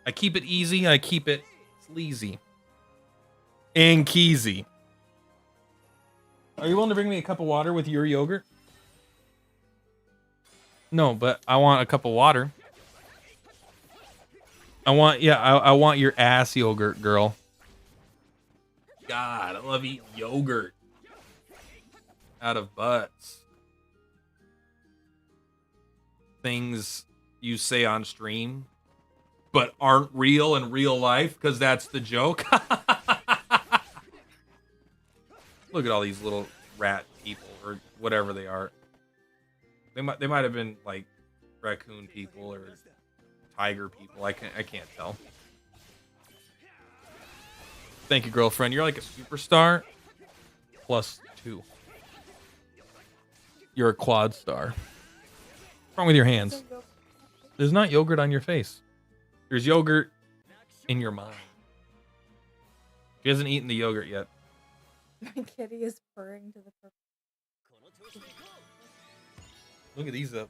A: I keep it easy. I keep it sleazy. And keezy. Are you willing to bring me a cup of water with your yogurt? No, but I want a cup of water. I want your ass yogurt, girl. God, I love eating yogurt. Out of butts. Things you say on stream, but aren't real in real life, because that's the joke. Look at all these little rat people, or whatever they are. They might have been like raccoon people or tiger people. I can't tell. Thank you, girlfriend. You're like a superstar. +2. You're a quad star. What's wrong with your hands? There's not yogurt on your face. There's yogurt in your mind. She hasn't eaten the yogurt yet.
B: My kitty is purring to the purple.
A: Look at these boys.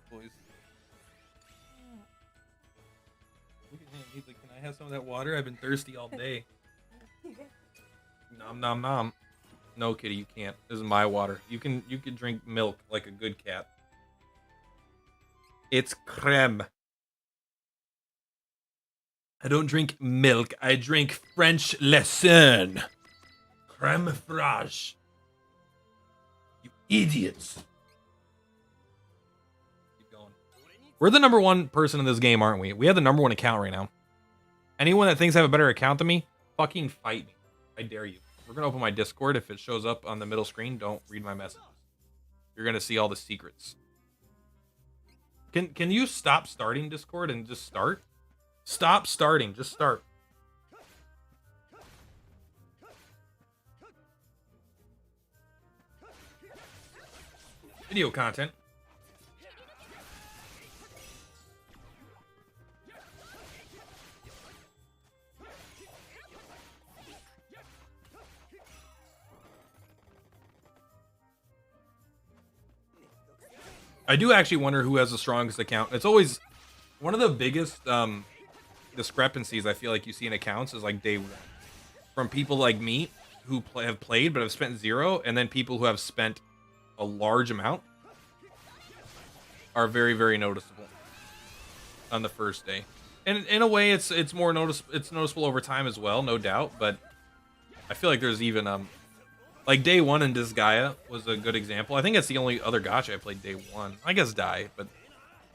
A: Look at him. He's like, can I have some of that water? I've been thirsty all day. Nom nom nom. No, kitty, you can't. This is my water. You can drink milk like a good cat. It's creme. I don't drink milk. I drink French lesson. Creme fraiche. You idiots. Keep going. We're the #1 person in this game, aren't we? We have the #1 account right now. Anyone that thinks I have a better account than me, fucking fight me. I dare you. We're going to open my Discord. If it shows up on the middle screen, don't read my messages. You're going to see all the secrets. Can you stop starting Discord and just start? Stop starting. Just start. Video content. I do actually wonder who has the strongest account. It's always one of the biggest discrepancies I feel like you see in accounts is like day 1. From people like me who have played but have spent 0, and then people who have spent a large amount are very, very noticeable on the first day. And in a way, it's more noticeable over time as well, no doubt. But I feel like there's even like day 1 in Disgaea was a good example. I think that's the only other gacha I played day 1. I guess Die, but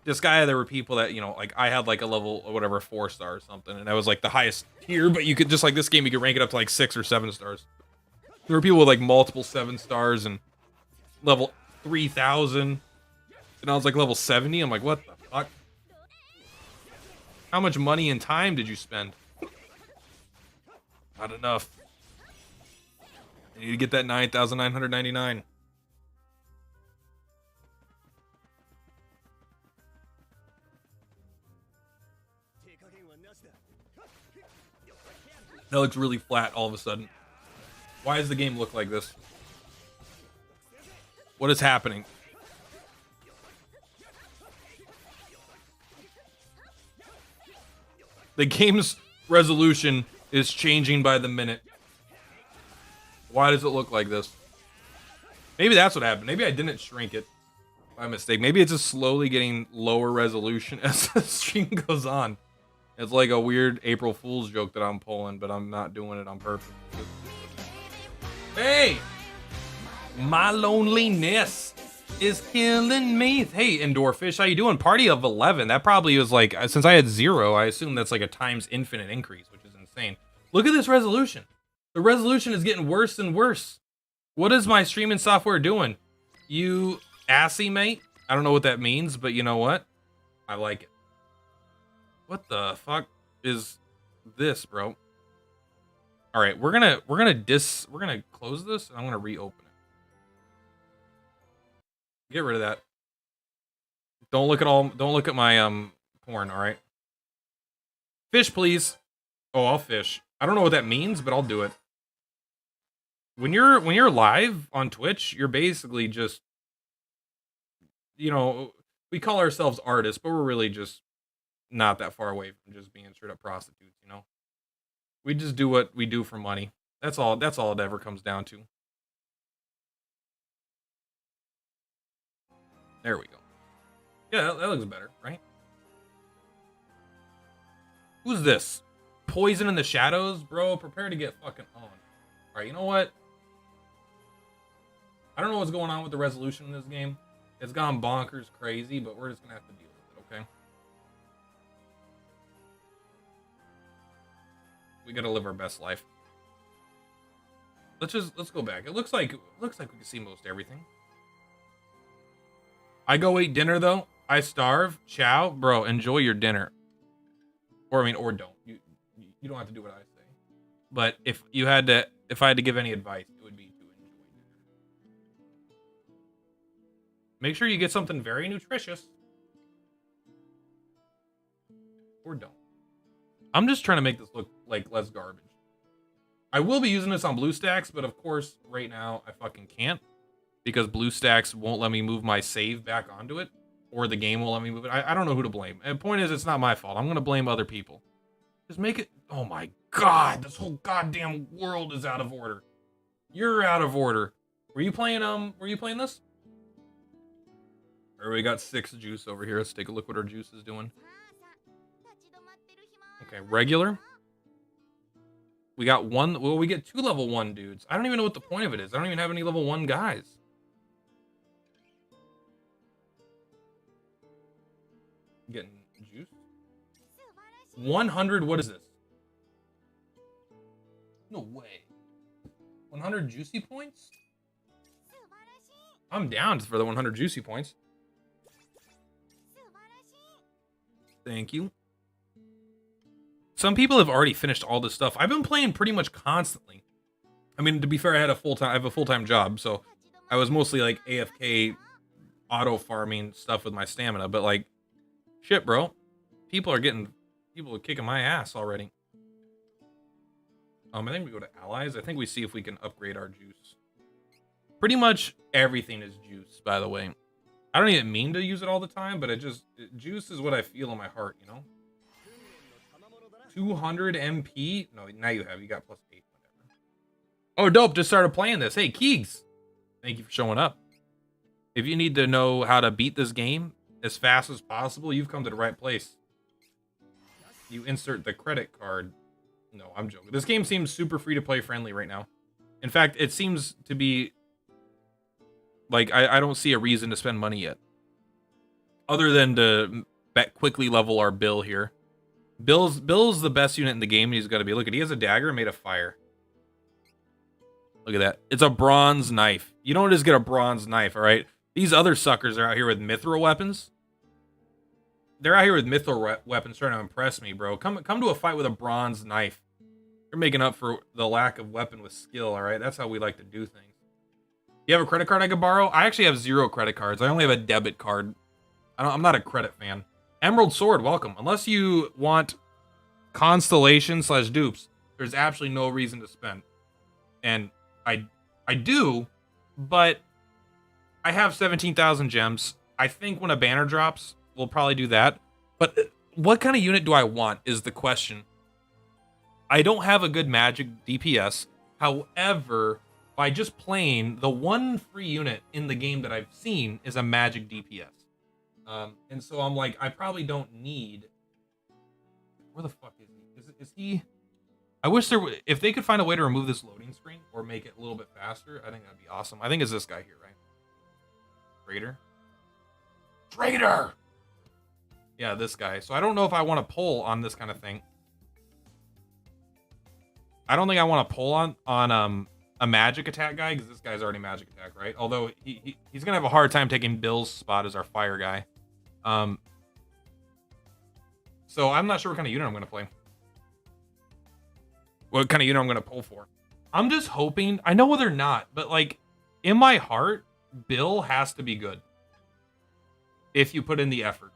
A: Disgaea, there were people that, you know, like I had like a level or whatever 4-star or something, and that was like the highest tier. But you could just like this game, you could rank it up to like 6 or 7 stars. There were people with like multiple 7 stars and level 3,000, and I was like level 70. I'm like, what the fuck? How much money and time did you spend? Not enough. I need to get that 9,999. That looks really flat all of a sudden. Why does the game look like this? What is happening? The game's resolution is changing by the minute. Why does it look like this? Maybe that's what happened. Maybe I didn't shrink it by mistake. Maybe it's just slowly getting lower resolution as the stream goes on. It's like a weird April Fool's joke that I'm pulling, but I'm not doing it on purpose. Hey! My loneliness is killing me. Hey, Endorfish, how you doing? Party of 11. That probably was like, since I had 0, I assume that's like a times infinite increase, which is insane. Look at this resolution. The resolution is getting worse and worse. What is my streaming software doing? You assy, mate? I don't know what that means, but you know what? I like it. What the fuck is this, bro? All right, we're gonna close this and I'm gonna reopen it. Get rid of that. Don't look at my porn, all right? Fish, please. Oh, I'll fish. I don't know what that means, but I'll do it. When you're live on Twitch, you're basically just, you know, we call ourselves artists, but we're really just not that far away from just being straight up prostitutes, you know? We just do what we do for money. That's all it ever comes down to. There we go. Yeah, that looks better, right? Who's this? Poison in the shadows? Bro, prepare to get fucking owned. Alright, you know what? I don't know what's going on with the resolution in this game. It's gone bonkers crazy, but we're just gonna have to deal with it, okay? We gotta live our best life. Let's go back. It looks like we can see most everything. I go eat dinner though. I starve. Chow, bro. Enjoy your dinner. Or don't. You don't have to do what I say. But if I had to give any advice, it would be to enjoy dinner. Make sure you get something very nutritious. Or don't. I'm just trying to make this look like less garbage. I will be using this on BlueStacks, but of course, right now, I fucking can't. Because BlueStacks won't let me move my save back onto it. Or the game won't let me move it. I don't know who to blame. And the point is, it's not my fault. I'm going to blame other people. Just make it... Oh my god, this whole goddamn world is out of order. You're out of order. Were you playing this? Or we got 6 juice over here. Let's take a look what our juice is doing. Okay, regular. We got 1. Well, we get 2 level 1 dudes. I don't even know what the point of it is. I don't even have any level 1 guys. Getting juice. 100. What is this? No way. 100 juicy points? I'm down for the 100 juicy points. Thank you. Some people have already finished all this stuff. I've been playing pretty much constantly. I mean, to be fair, I have a full-time job, so I was mostly like AFK auto farming stuff with my stamina, but like shit, bro. People are kicking my ass already. I think we go to allies. I think we see if we can upgrade our juice. Pretty much everything is juice, by the way. I don't even mean to use it all the time, but juice is what I feel in my heart, you know? 200 MP? No, now you got plus 8, whatever. Oh, dope, just started playing this. Hey, Keegs. Thank you for showing up. If you need to know how to beat this game as fast as possible, you've come to the right place. You insert the credit card. No, I'm joking. This game seems super free-to-play friendly right now. In fact, it seems to be... Like, I don't see a reason to spend money yet. Other than to quickly level our Bill here. Bill's the best unit in the game. He's got to be. Look at, he has a dagger made of fire. Look at that. It's a bronze knife. You don't just get a bronze knife, all right? These other suckers are out here with mithril weapons. They're out here with mithril weapons trying to impress me, bro. Come to a fight with a bronze knife. You're making up for the lack of weapon with skill, all right? That's how we like to do things. You have a credit card I could borrow? I actually have 0 credit cards. I only have a debit card. I'm not a credit fan. Emerald Sword, welcome. Unless you want Constellation / dupes, there's absolutely no reason to spend. And I do, but I have 17,000 gems. I think when a banner drops, we'll probably do that. But what kind of unit do I want is the question. I don't have a good magic DPS. However, by just playing, the one free unit in the game that I've seen is a magic DPS. And so I'm like, I probably don't need. Where the fuck is he? Is he? I wish if they could find a way to remove this loading screen or make it a little bit faster, I think that'd be awesome. I think it's this guy here, right? Traitor! Yeah, this guy. So I don't know if I want to pull on this kind of thing. I don't think I want to pull on a magic attack guy, because this guy's already magic attack, right? Although he's gonna have a hard time taking Bill's spot as our fire guy. So I'm not sure what kind of unit I'm gonna play. What kind of unit I'm gonna pull for. I'm just hoping. I know they're not, but like in my heart, Bill has to be good if you put in the effort.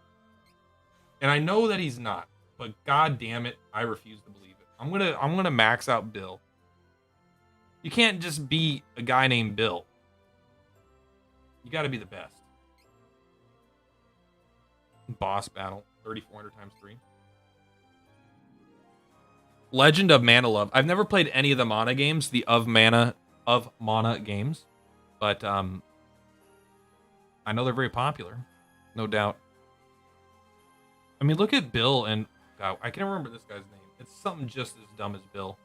A: And I know that he's not, but god damn it, I refuse to believe it. I'm gonna max out Bill. You can't just be a guy named Bill. You got to be the best. Boss battle, 3,400 times 3. Legend of Mana Love. I've never played any of the Mana games, the of Mana games, but I know they're very popular, no doubt. I mean, look at Bill and God, I can't remember this guy's name. It's something just as dumb as Bill.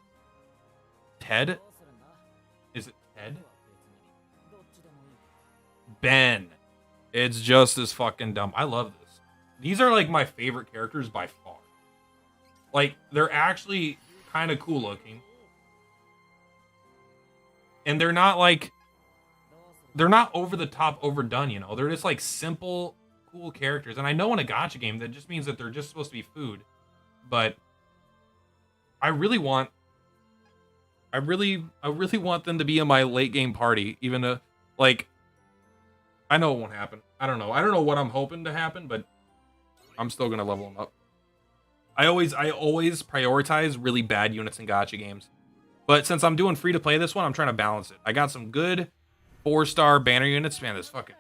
A: Ted? Is it Ted? Ben. It's just as fucking dumb. I love this. These are like my favorite characters by far. Like, they're actually kind of cool looking. And they're not like, they're not over the top overdone, you know? They're just like simple, cool characters. And I know in a gacha game, that just means that they're just supposed to be food. But I really want them to be in my late game party, even though, like, I know it won't happen. I don't know what I'm hoping to happen, but I'm still gonna level them up. I always prioritize really bad units in gacha games, but since I'm doing free to play this one, I'm trying to balance it. I got some good 4-star banner units. Man, this fucking.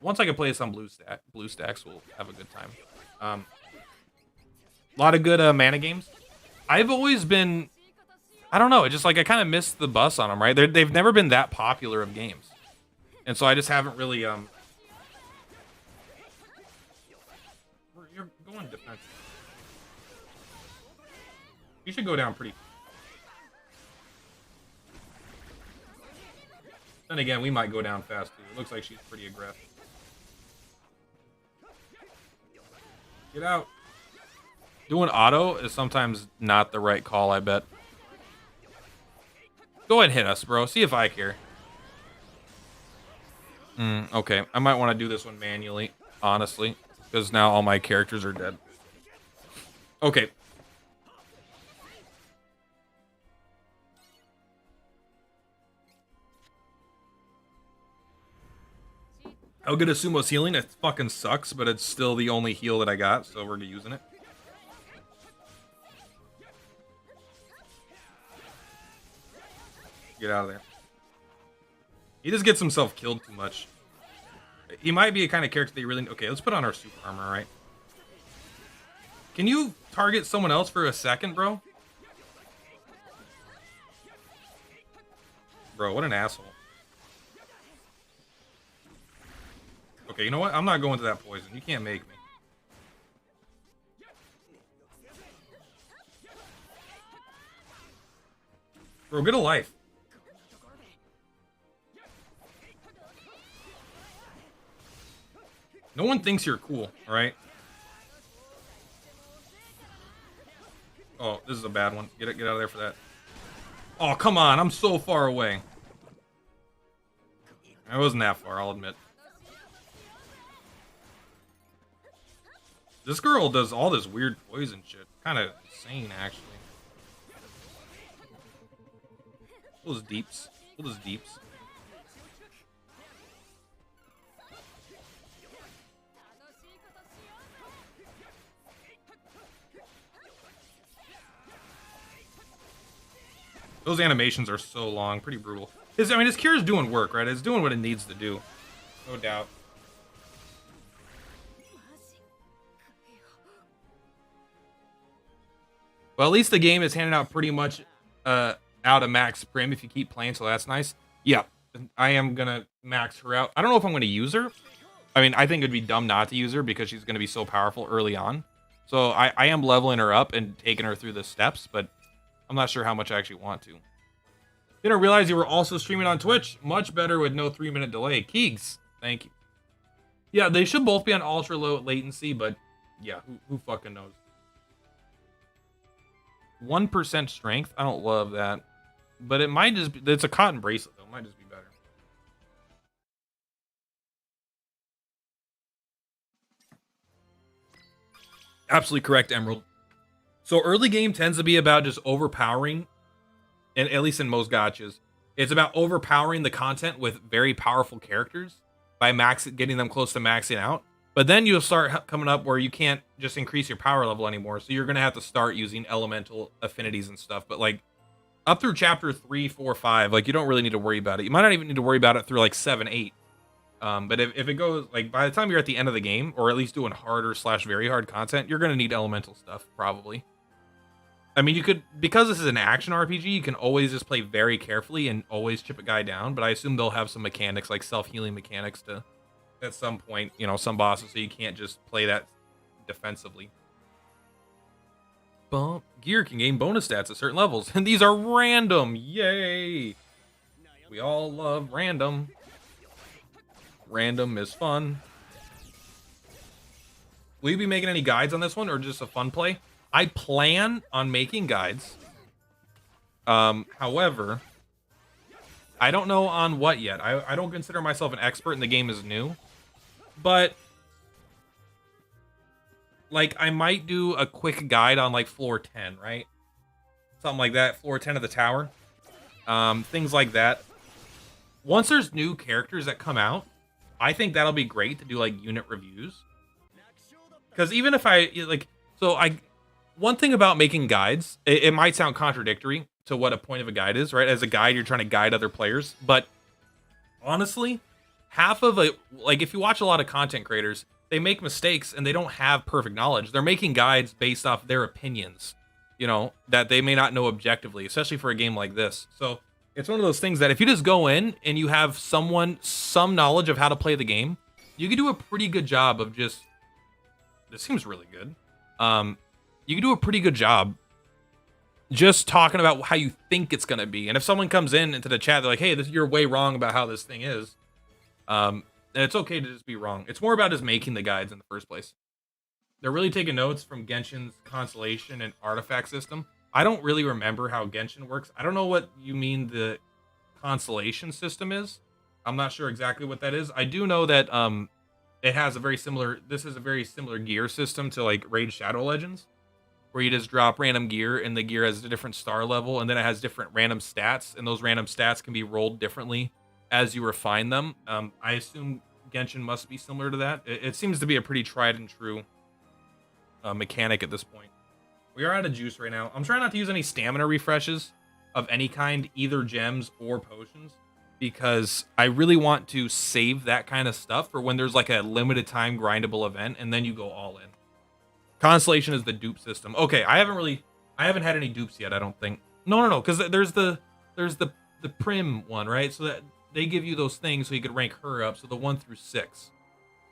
A: Once I can play this on blue stacks, we'll have a good time. A lot of good mana games. I've always been. I don't know. It just like I kind of missed the bus on them, right? They've never been that popular of games, and so I just haven't really. You're going defensive. You should go down pretty. Then again, we might go down fast too. It looks like she's pretty aggressive. Get out. Doing auto is sometimes not the right call, I bet. Go ahead and hit us, bro. See if I care. Okay. I might want to do this one manually, honestly, because now all my characters are dead. Okay. I'll get a Sumo's healing. It fucking sucks, but it's still the only heal that I got, so we're using it. Get out of there. He just gets himself killed too much. He might be a kind of character that you really... Okay, let's put on our super armor, right? Can you target someone else for a second, bro? Bro, what an asshole. Okay, you know what? I'm not going to that poison. You can't make me. Bro, get a life. No one thinks you're cool, alright? Oh, this is a bad one. Get out of there for that. Oh, come on. I'm so far away. I wasn't that far, I'll admit. This girl does all this weird poison shit. Kind of insane, actually. Those deeps. Those deeps. Those animations are so long, pretty brutal. I mean, his cure is doing work, right? It's doing what it needs to do. No doubt. Well, at least the game is handing out pretty much out a max prim if you keep playing, so that's nice. Yeah, I am gonna max her out. I don't know if I'm gonna use her. I mean, I think it'd be dumb not to use her because she's gonna be so powerful early on. So I am leveling her up and taking her through the steps, but I'm not sure how much I actually want to. Didn't realize you were also streaming on Twitch. Much better with no 3-minute delay. Keegs, thank you. Yeah, they should both be on ultra low latency, but yeah, who fucking knows? 1% strength. I don't love that. But it might just be, it's a cotton bracelet though. It might just be better. Absolutely correct, Emerald. So early game tends to be about just overpowering, and at least in most gachas, it's about overpowering the content with very powerful characters by getting them close to maxing out. But then you'll start coming up where you can't just increase your power level anymore. So you're going to have to start using elemental affinities and stuff. But like up through chapter 3, 4, 5, like you don't really need to worry about it. You might not even need to worry about it through like 7, 8. But if it goes like by the time you're at the end of the game, or at least doing harder / very hard content, you're going to need elemental stuff probably. I mean, you could, because this is an action RPG, you can always just play very carefully and always chip a guy down. But I assume they'll have some mechanics like self-healing mechanics to, at some point, you know, some bosses, so you can't just play that defensively. Bump gear can gain bonus stats at certain levels, and these are random. Yay! We all love random. Random is fun. Will you be making any guides on this one, or just a fun play? I plan on making guides. However, I don't know on what yet. I don't consider myself an expert, and the game is new. But like, I might do a quick guide on like floor 10, right? Something like that, floor 10 of the tower. Things like that. Once there's new characters that come out, I think that'll be great to do like unit reviews. Because even if I like, one thing about making guides, it might sound contradictory to what a point of a guide is, right? As a guide, you're trying to guide other players, but honestly, half of it, like if you watch a lot of content creators, they make mistakes and they don't have perfect knowledge. They're making guides based off their opinions, you know, that they may not know objectively, especially for a game like this. So it's one of those things that if you just go in and you have some knowledge of how to play the game, you can do a pretty good job of just, this seems really good. You can do a pretty good job just talking about how you think it's going to be. And if someone comes into the chat, they're like, hey, you're way wrong about how this thing is. And it's okay to just be wrong. It's more about just making the guides in the first place. They're really taking notes from Genshin's constellation and artifact system. I don't really remember how Genshin works. I don't know what you mean the constellation system is. I'm not sure exactly what that is. I do know that it has a very similar, this is a very similar gear system to like Raid Shadow Legends, where you just drop random gear and the gear has a different star level, and then it has different random stats, and those random stats can be rolled differently as you refine them. I assume Genshin must be similar to that. It seems to be a pretty tried and true mechanic at this point. We are out of juice right now. I'm trying not to use any stamina refreshes of any kind, either gems or potions, because I really want to save that kind of stuff for when there's like a limited time grindable event, and then you go all in. Constellation is the dupe system. Okay, I haven't had any dupes yet, I don't think. No, because there's the prim one, right? So that they give you those things so you could rank her up. So the 1 through 6.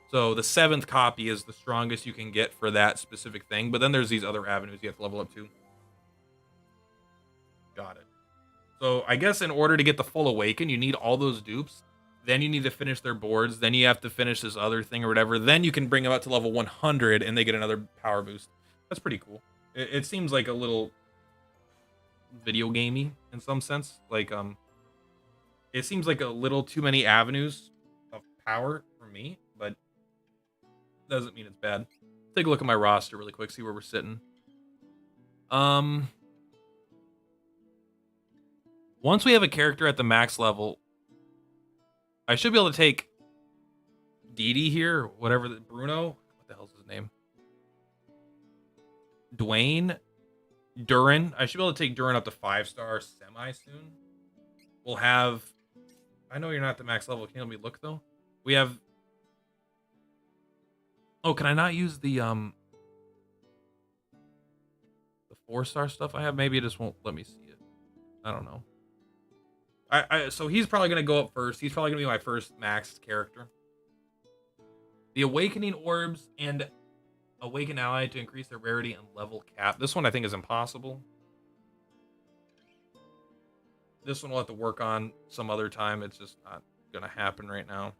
A: So the 7th copy is the strongest you can get for that specific thing. But then there's these other avenues you have to level up to. Got it. So I guess in order to get the full awaken, you need all those dupes. Then you need to finish their boards. Then you have to finish this other thing or whatever. Then you can bring them up to level 100 and they get another power boost. That's pretty cool. It seems like a little video gamey in some sense. Like, it seems like a little too many avenues of power for me, but doesn't mean it's bad. Take a look at my roster really quick, see where we're sitting. Once we have a character at the max level, I should be able to take Didi here, whatever, Bruno. What the hell's his name? Dwayne? Durin. I should be able to take Durin up to 5-star semi soon. We'll have, I know you're not the max level. Can you let me look though? We have, oh, can I not use the 4-star stuff I have. Maybe it just won't let me see it. I don't know. So he's probably gonna go up first. He's probably gonna be my first maxed character. The Awakening Orbs and Awaken Ally to increase their rarity and level cap. This one I think is impossible. This one we'll have to work on some other time. It's just not gonna happen right now.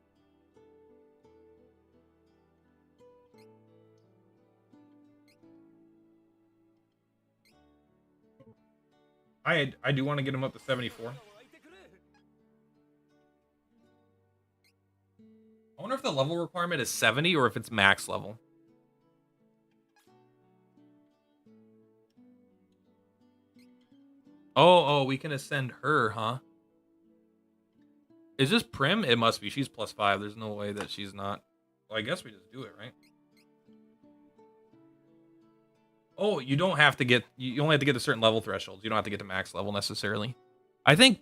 A: I do want to get him up to 74. I wonder if the level requirement is 70 or if it's max level. Oh, we can ascend her, huh? Is this Prim? It must be. She's +5. There's no way that she's not. Well, I guess we just do it, right? Oh, you don't have to get... You only have to get to certain level thresholds. You don't have to get to max level necessarily. I think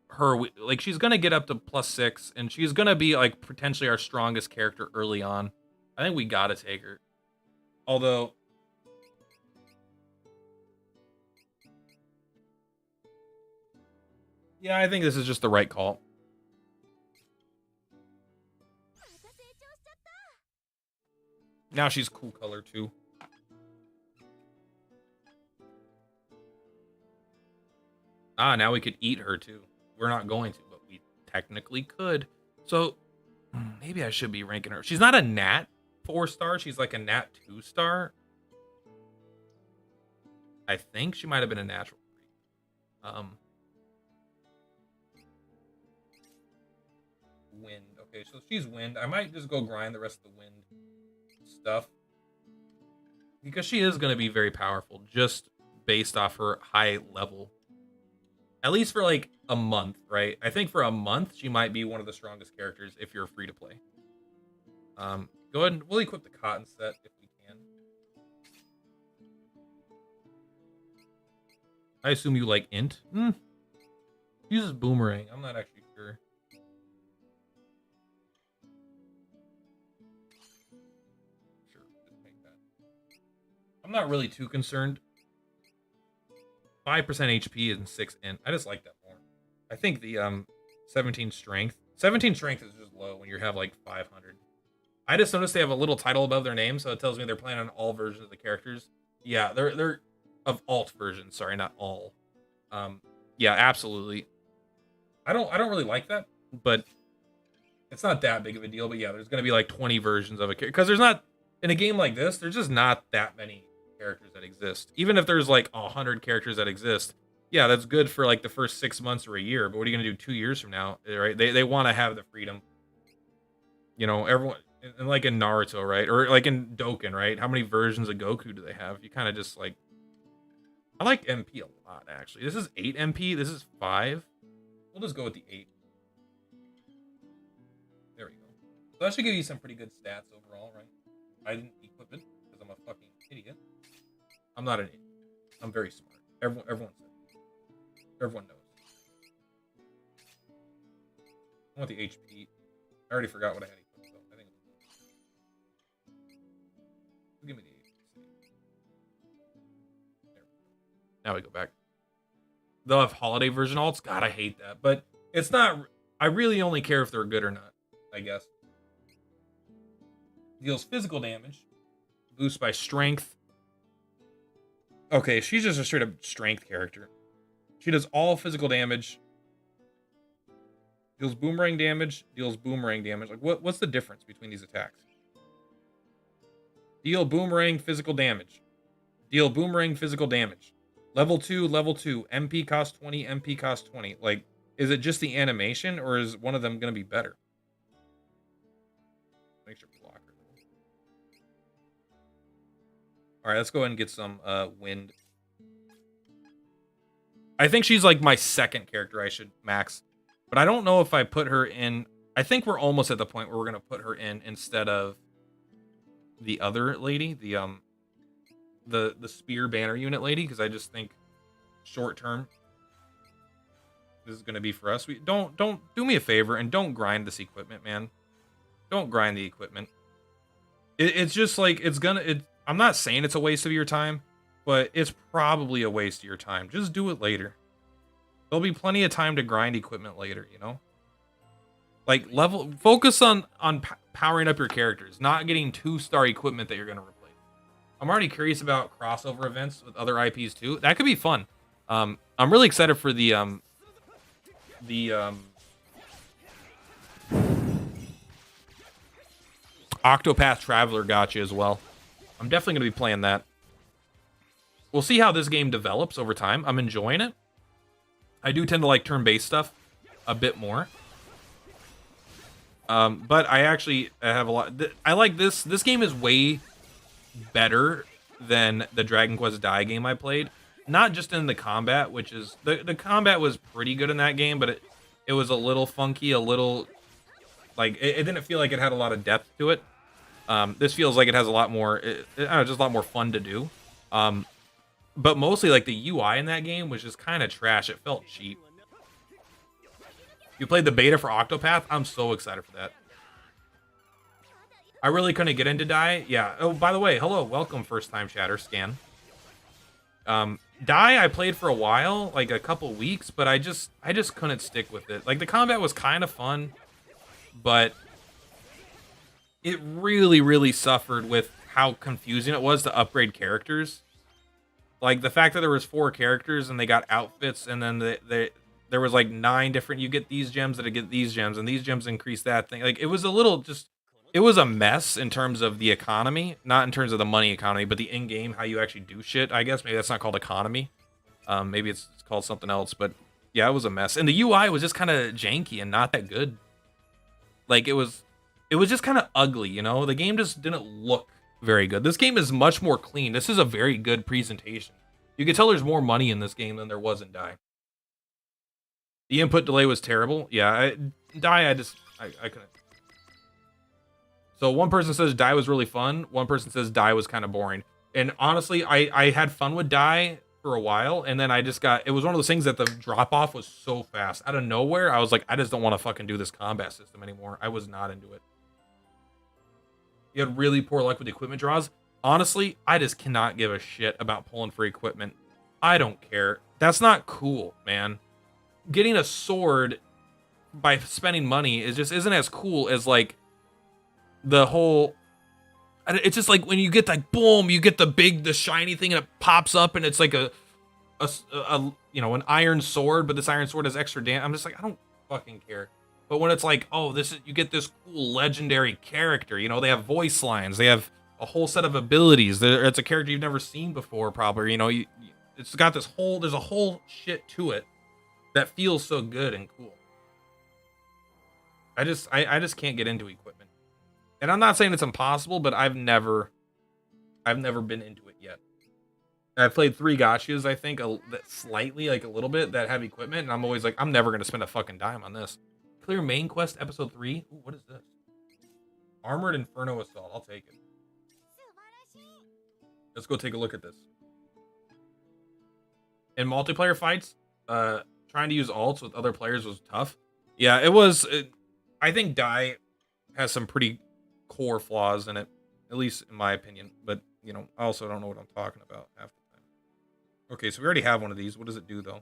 A: her... Like, she's going to get up to +6, and she's going to be, like, potentially our strongest character early on. I think we got to take her. Although... Yeah, I think this is just the right call. Now she's cool color, too. Ah, now we could eat her, too. We're not going to, but we technically could. So, maybe I should be ranking her. She's not a Nat 4-star. She's like a Nat 2-star. I think she might have been a natural 3. Wind. Okay, so she's wind. I might just go grind the rest of the wind stuff. Because she is going to be very powerful, just based off her high level. At least for like a month, right? I think for a month, she might be one of the strongest characters if you're free to play. Go ahead and we'll equip the cotton set if we can. I assume you like int. Uses boomerang. I'm not actually sure. Sure, just make that. I'm not really too concerned. 5% HP and 6 int. I just like that more. I think the 17 strength. 17 strength is just low when you have like 500. I just noticed they have a little title above their name, so it tells me they're playing on all versions of the characters. Yeah, they're of alt versions. Sorry, not all. Yeah, absolutely. I don't really like that, but it's not that big of a deal. But yeah, there's gonna be like 20 versions of a character because there's not in a game like this. There's just not that many characters that exist. Even if there's like 100 characters that exist, yeah, that's good for like the first 6 months or a year. But what are you gonna do 2 years from now, right? They want to have the freedom. You know, everyone, and like in Naruto, right, or like in Dokkan, right? How many versions of Goku do they have? You kind of just like. I like MP a lot actually. This is 8 MP. This is 5. We'll just go with the 8. There we go. So that should give you some pretty good stats overall, right? I didn't equip it because I'm a fucking idiot. I'm not an idiot. I'm very smart. Everyone said it. Everyone knows. I want the HP. I already forgot what I had equipped, so I think give me the HP. There we go. Now we go back. They'll have holiday version alts. God, I hate that. But it's not... I really only care if they're good or not, I guess. Deals physical damage. Boost by strength. Okay, she's just a straight up strength character. She does all physical damage. Deals boomerang damage. Deals boomerang damage. Like, what's the difference between these attacks? Deal boomerang physical damage. Deal boomerang physical damage. Level 2, level 2. MP cost 20, MP cost 20. Like, is it just the animation, or is one of them going to be better? Make sure blocker. Alright, let's go ahead and get some wind. I think she's like my second character I should max. But I don't know if I put her in... I think we're almost at the point where we're going to put her in instead of the other lady. The spear banner unit lady. Because I just think short term this is going to be for us. We don't do me a favor and don't grind this equipment, man. Don't grind the equipment. It's just like... I'm not saying it's a waste of your time, but it's probably a waste of your time. Just do it later. There'll be plenty of time to grind equipment later, you know? Like, focus on powering up your characters, not getting 2-star equipment that you're going to replace. I'm already curious about crossover events with other IPs too. That could be fun. I'm really excited for the Octopath Traveler gacha as well. I'm definitely going to be playing that. We'll see how this game develops over time. I'm enjoying it. I do tend to like turn-based stuff a bit more. But I actually have a lot. I like this. This game is way better than the Dragon Quest Dai game I played. Not just in the combat, which is the combat was pretty good in that game, but it was a little funky, a little like it didn't feel like it had a lot of depth to it. This feels like it has a lot more, I don't know, just a lot more fun to do. But mostly like the UI in that game was just kind of trash. It felt cheap. You played the beta for Octopath? I'm so excited for that. I really couldn't get into Dai. Yeah. Oh, by the way, hello, welcome, first time chatter scan. Dai I played for a while, like a couple weeks, but I just couldn't stick with it. Like the combat was kind of fun, but it really suffered with how confusing it was to upgrade characters. Like the fact that there was 4 characters and they got outfits, and then there was like 9 different, you get these gems that get these gems, and these gems increase that thing. Like it was a little just, it was a mess in terms of the economy, not in terms of the money economy, but the in-game, how you actually do shit. I guess maybe that's not called economy. Maybe it's called something else, but yeah, it was a mess. And the UI was just kind of janky and not that good. Like it was just kind of ugly, you know? The game just didn't look very good. This game is much more clean. This is a very good presentation. You can tell there's more money in this game than there was in Dai. The input delay was terrible. Yeah, Dai, I couldn't. So one person says Dai was really fun. One person says Dai was kind of boring. And honestly, I had fun with Dai for a while, and then I just it was one of those things that the drop-off was so fast. Out of nowhere, I was like, I just don't want to fucking do this combat system anymore. I was not into it. You had really poor luck with equipment draws. Honestly, I just cannot give a shit about pulling for equipment. I don't care. That's not cool, man. Getting a sword by spending money isn't as cool as like the whole. It's just like when you get like boom, you get the shiny thing and it pops up and it's like a you know, an iron sword, but this iron sword has extra damage. I'm just like, I don't fucking care. But when it's like, oh, you get this cool legendary character, you know, they have voice lines, they have a whole set of abilities. It's a character you've never seen before, probably. You know, it's got there's a whole shit to it that feels so good and cool. I just can't get into equipment. And I'm not saying it's impossible, but I've never been into it yet. I've played 3 gachas, I think, slightly, like a little bit, that have equipment, and I'm always like, I'm never going to spend a fucking dime on this. Clear main quest episode 3. Ooh, what is this? Armored Inferno Assault. I'll take it. Let's go take a look at this. In multiplayer fights, trying to use alts with other players was tough. Yeah, it was. I think Dai has some pretty core flaws in it, at least in my opinion. But, you know, I also don't know what I'm talking about half the time. Okay, so we already have one of these. What does it do, though?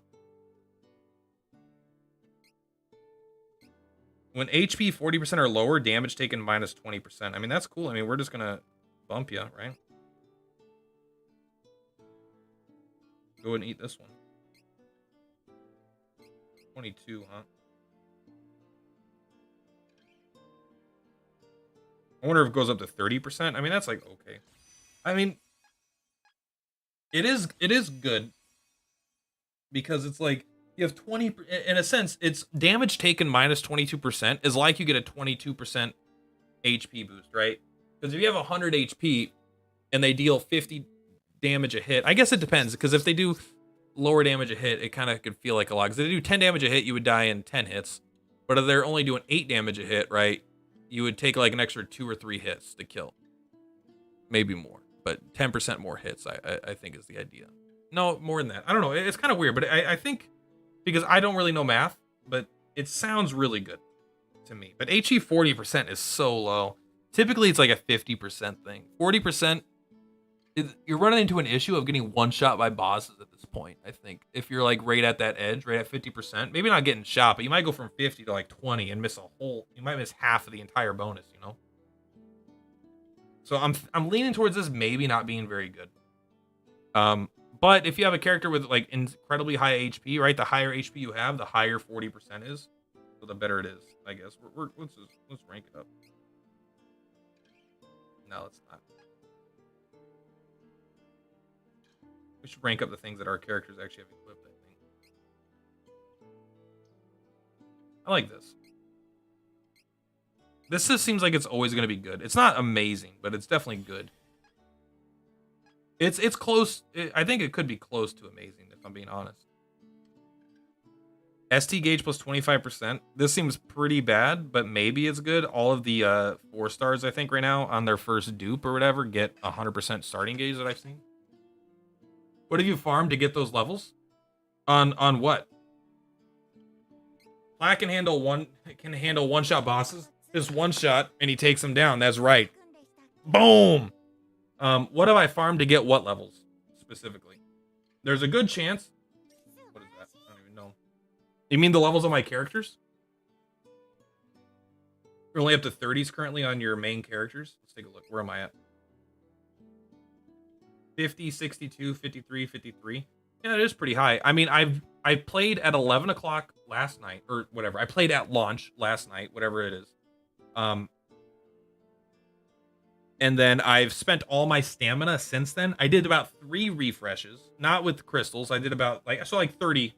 A: When HP 40% or lower, damage taken minus 20%. I mean, that's cool. I mean, we're just going to bump you, right? Go ahead and eat this one. 22, huh? I wonder if it goes up to 30%. I mean, that's like, okay. I mean, it is good. Because it's like, you have 20, in a sense, it's damage taken minus 22% is like you get a 22% HP boost, right? Because if you have 100 HP and they deal 50 damage a hit, I guess it depends, because if they do lower damage a hit, it kind of could feel like a lot. Because if they do 10 damage a hit, you would die in 10 hits. But if they're only doing 8 damage a hit, right, you would take like an extra 2 or 3 hits to kill. Maybe more, but 10% more hits, I think is the idea. No, more than that. I don't know. It's kind of weird, but I think, because I don't really know math, but it sounds really good to me. But HE 40% is so low. Typically, it's like a 50% thing. 40%, you're running into an issue of getting one shot by bosses at this point. I think if you're like right at that edge, right at 50%, maybe not getting shot, but you might go from 50 to like 20 and miss a whole. You might miss half of the entire bonus. You know. So I'm leaning towards this maybe not being very good. But if you have a character with like incredibly high HP, right, the higher HP you have, the higher 40% is, so the better it is. I guess let's rank it up. No, let's not. We should rank up the things that our characters actually have equipped, I think. I like this. This just seems like it's always going to be good. It's not amazing, but it's definitely good. It's close. I think it could be close to amazing, if I'm being honest. ST gauge plus 25%. This seems pretty bad, but maybe it's good. All of the 4 stars, I think, right now on their first dupe or whatever get 100% starting gauge that I've seen. What have you farmed to get those levels? On what? Plaque can handle one shot bosses. Just one shot and he takes them down. That's right. Boom. What have I farmed to get what levels specifically? There's a good chance. What is that? I don't even know. You mean the levels of my characters? You're only up to 30s currently on your main characters. Let's take a look. Where am I at? 50, 62, 53, 53. Yeah, it is pretty high. I mean, I played at 11 o'clock last night, or whatever. I played at launch last night, whatever it is. And then I've spent all my stamina since then. I did about 3 refreshes, not with crystals. I did about like 30.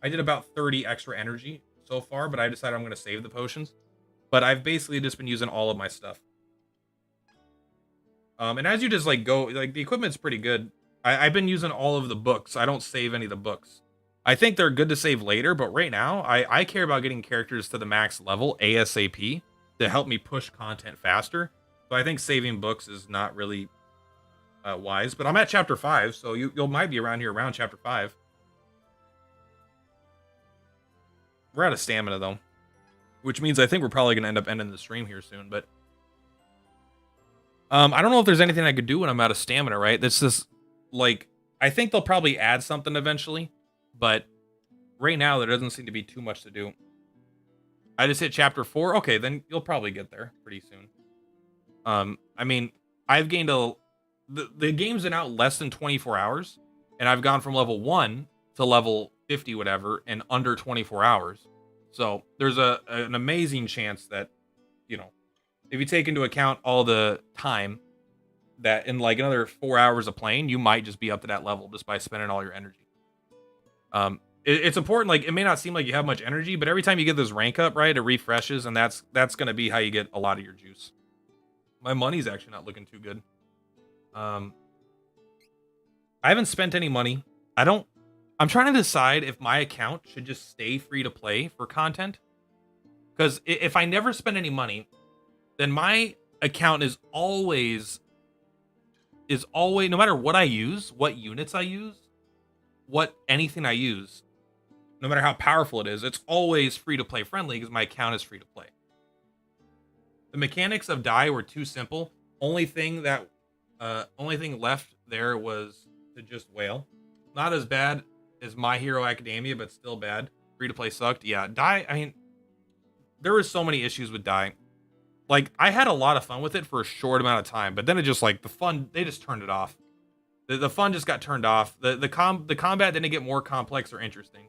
A: I did about 30 extra energy so far, but I decided I'm going to save the potions. But I've basically just been using all of my stuff. And as you just like go, like the equipment's pretty good. I've been using all of the books. I don't save any of the books. I think they're good to save later, but right now I care about getting characters to the max level ASAP to help me push content faster. So I think saving books is not really wise. But I'm at chapter 5, so you might be around here around chapter 5. We're out of stamina though, which means I think we're probably gonna end up ending the stream here soon. But I don't know if there's anything I could do when I'm out of stamina, right? That's just like, I think they'll probably add something eventually, but right now there doesn't seem to be too much to do. I just hit chapter 4. Okay, then you'll probably get there pretty soon. I mean, I've gained the game's been out less than 24 hours, and I've gone from level 1 to level 50, whatever, in under 24 hours. So there's an amazing chance that, you know, if you take into account all the time that in like another 4 hours of playing, you might just be up to that level just by spending all your energy. It's important. Like, it may not seem like you have much energy, but every time you get this rank up, right, it refreshes, and that's going to be how you get a lot of your juice. My money's actually not looking too good. I haven't spent any money. I'm trying to decide if my account should just stay free to play for content. Because if I never spend any money, then my account is always, no matter what I use, what units I use, anything I use, no matter how powerful it is, it's always free to play friendly because my account is free to play. The mechanics of die were too simple. Only thing left there was to just wail. Not as bad as My Hero Academia, but still bad. Free to play sucked. Yeah, die. I mean, there were so many issues with die. Like, I had a lot of fun with it for a short amount of time, but then it just like the fun, they just turned it off. The fun just got turned off. The combat didn't get more complex or interesting.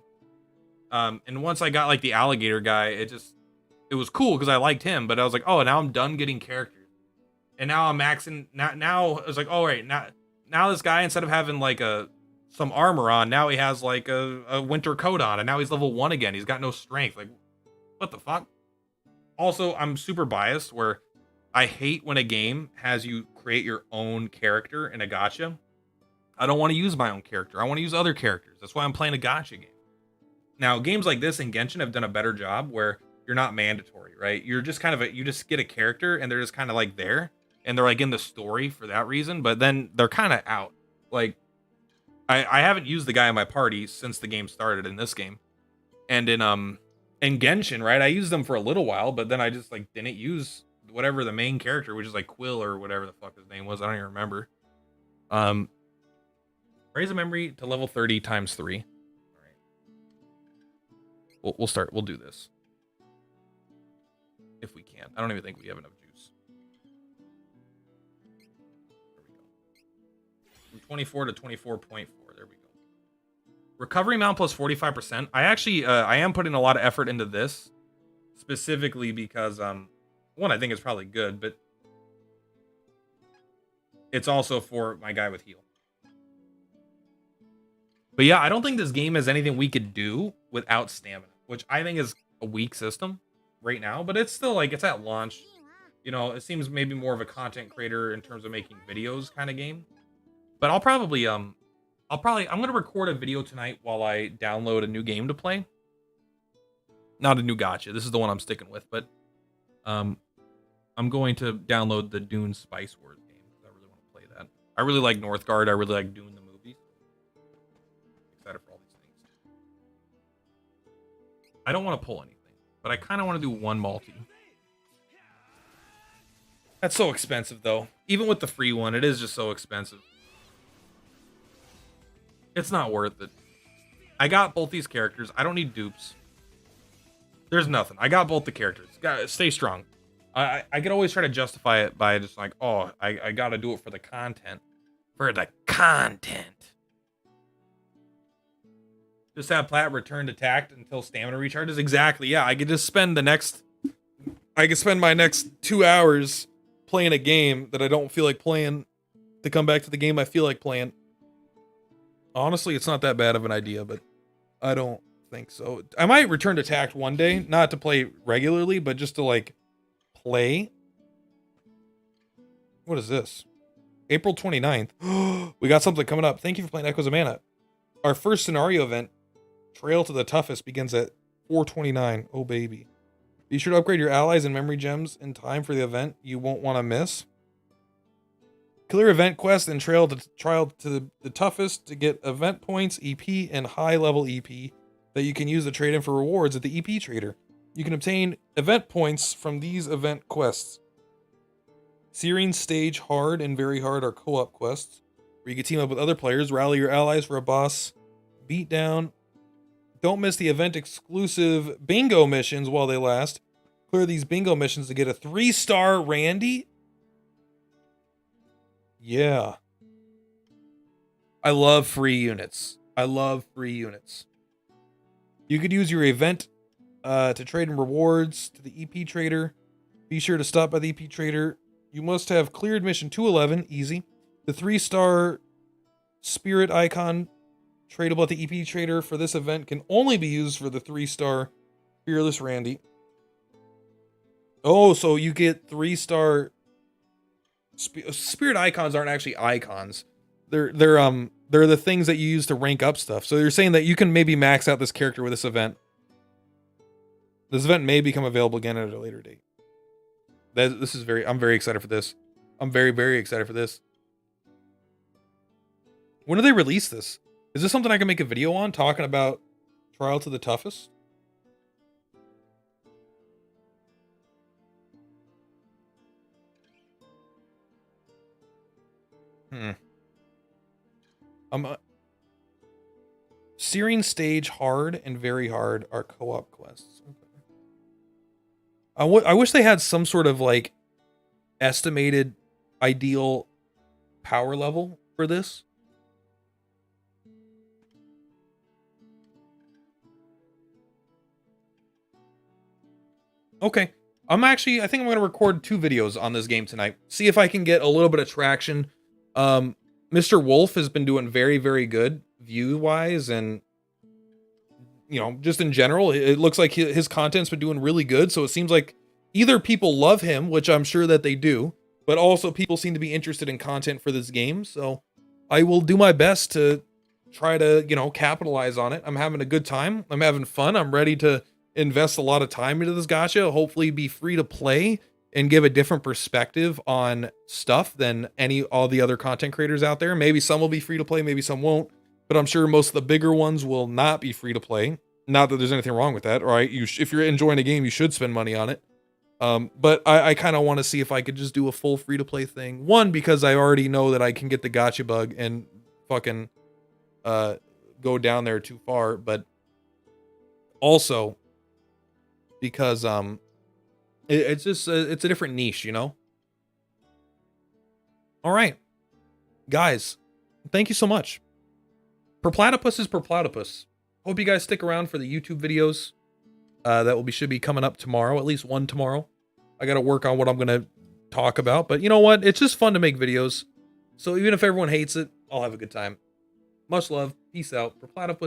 A: And once I got like the alligator guy, it was cool because I liked him, but I was like, oh, now I'm done getting characters. And now I'm maxing. Now I was like, oh, right, now this guy, instead of having like some armor on, now he has like a winter coat on, and now he's level 1 again. He's got no strength. Like, what the fuck? Also, I'm super biased where I hate when a game has you create your own character in a gacha. I don't want to use my own character. I want to use other characters. That's why I'm playing a gacha game. Now, games like this in Genshin have done a better job where you're not mandatory, right? You're just kind of you just get a character and they're just kind of like there and they're like in the story for that reason, but then they're kind of out. Like, I haven't used the guy in my party since the game started in this game. And in Genshin, right, I used them for a little while, but then I just like didn't use whatever the main character, which is like Quill or whatever the fuck his name was. I don't even remember. Um, raise a memory to level 30 times 3. All right. We'll start. We'll do this. If we can. I don't even think we have enough juice. There we go. From 24 to 24.4. There we go. Recovery amount plus 45%. I actually, I am putting a lot of effort into this. Specifically because, one, I think it's probably good, but it's also for my guy with heal. But yeah, I don't think this game has anything we could do without stamina, which I think is a weak system right now, but it's still like, it's at launch. You know, it seems maybe more of a content creator in terms of making videos kind of game. But I'm going to record a video tonight while I download a new game to play. Not a new gacha. This is the one I'm sticking with, but I'm going to download the Dune Spice Wars game because I really want to play that. I really like Northgard. I really like Dune the movie. Excited for all these things. I don't want to pull anything, but I kind of want to do one multi. That's so expensive, though. Even with the free one, it is just so expensive. It's not worth it. I got both these characters. I don't need dupes. There's nothing. I got both the characters. Stay strong. I could always try to justify it by just like, oh, I got to do it for the content. For the content. Just have Plat return to tact until stamina recharges. Exactly. Yeah, I could just spend my next 2 hours playing a game that I don't feel like playing to come back to the game I feel like playing. Honestly, it's not that bad of an idea, but I don't think so. I might return to tact one day, not to play regularly, but just to like play. What is this? April 29th. We got something coming up. Thank you for playing Echoes of Mana. Our first scenario event, Trail to the Toughest, begins at 4:29. Oh baby. Be sure to upgrade your allies and memory gems in time for the event you won't want to miss. Clear event quest and trail to the toughest to get event points, EP, and high level EP that you can use to trade in for rewards at the EP trader. You can obtain event points from these event quests. Searing Stage Hard and Very Hard are co-op quests, where you can team up with other players, rally your allies for a boss beatdown. Don't miss the event exclusive bingo missions while they last. Clear these bingo missions to get a 3-star Randy. Yeah. I love free units. You could use your event to trade in rewards to the EP trader. Be sure to stop by the EP trader. You must have cleared mission 211, easy. The 3-star spirit icon tradable at the EP trader for this event can only be used for the 3-star Fearless Randy. Oh, so you get 3-star spirit icons aren't actually icons. They're the things that you use to rank up stuff. So you're saying that you can maybe max out this character with this event. This event may become available again at a later date. I'm very excited for this. I'm very, very excited for this. When do they release this? Is this something I can make a video on talking about Trial to the Toughest? Searing Stage Hard and Very Hard are co-op quests. Okay. I wish they had some sort of like estimated ideal power level for this. Okay. I think I'm going to record 2 videos on this game tonight. See if I can get a little bit of traction. Mr. Wolf has been doing very, very good view-wise, and you know, just in general, it looks like his content's been doing really good. So it seems like either people love him, which I'm sure that they do, but also people seem to be interested in content for this game. So I will do my best to try to, you know, capitalize on it. I'm having a good time. I'm having fun. I'm ready to invest a lot of time into this gacha, hopefully be free to play and give a different perspective on stuff than all the other content creators out there. Maybe some will be free to play, maybe some won't, but I'm sure most of the bigger ones will not be free to play. Not that there's anything wrong with that, right? If you're enjoying a game, you should spend money on it. But I kind of want to see if I could just do a full free-to-play thing. One, because I already know that I can get the gotcha bug and fucking go down there too far, but also because it's just it's a different niche, you know. All right, guys, thank you so much. Per platypus is per platypus. Hope you guys stick around for the YouTube videos that should be coming up tomorrow, at least one tomorrow. I got to work on what I'm gonna talk about, but you know what? It's just fun to make videos. So even if everyone hates it, I'll have a good time. Much love. Peace out. Per platypus.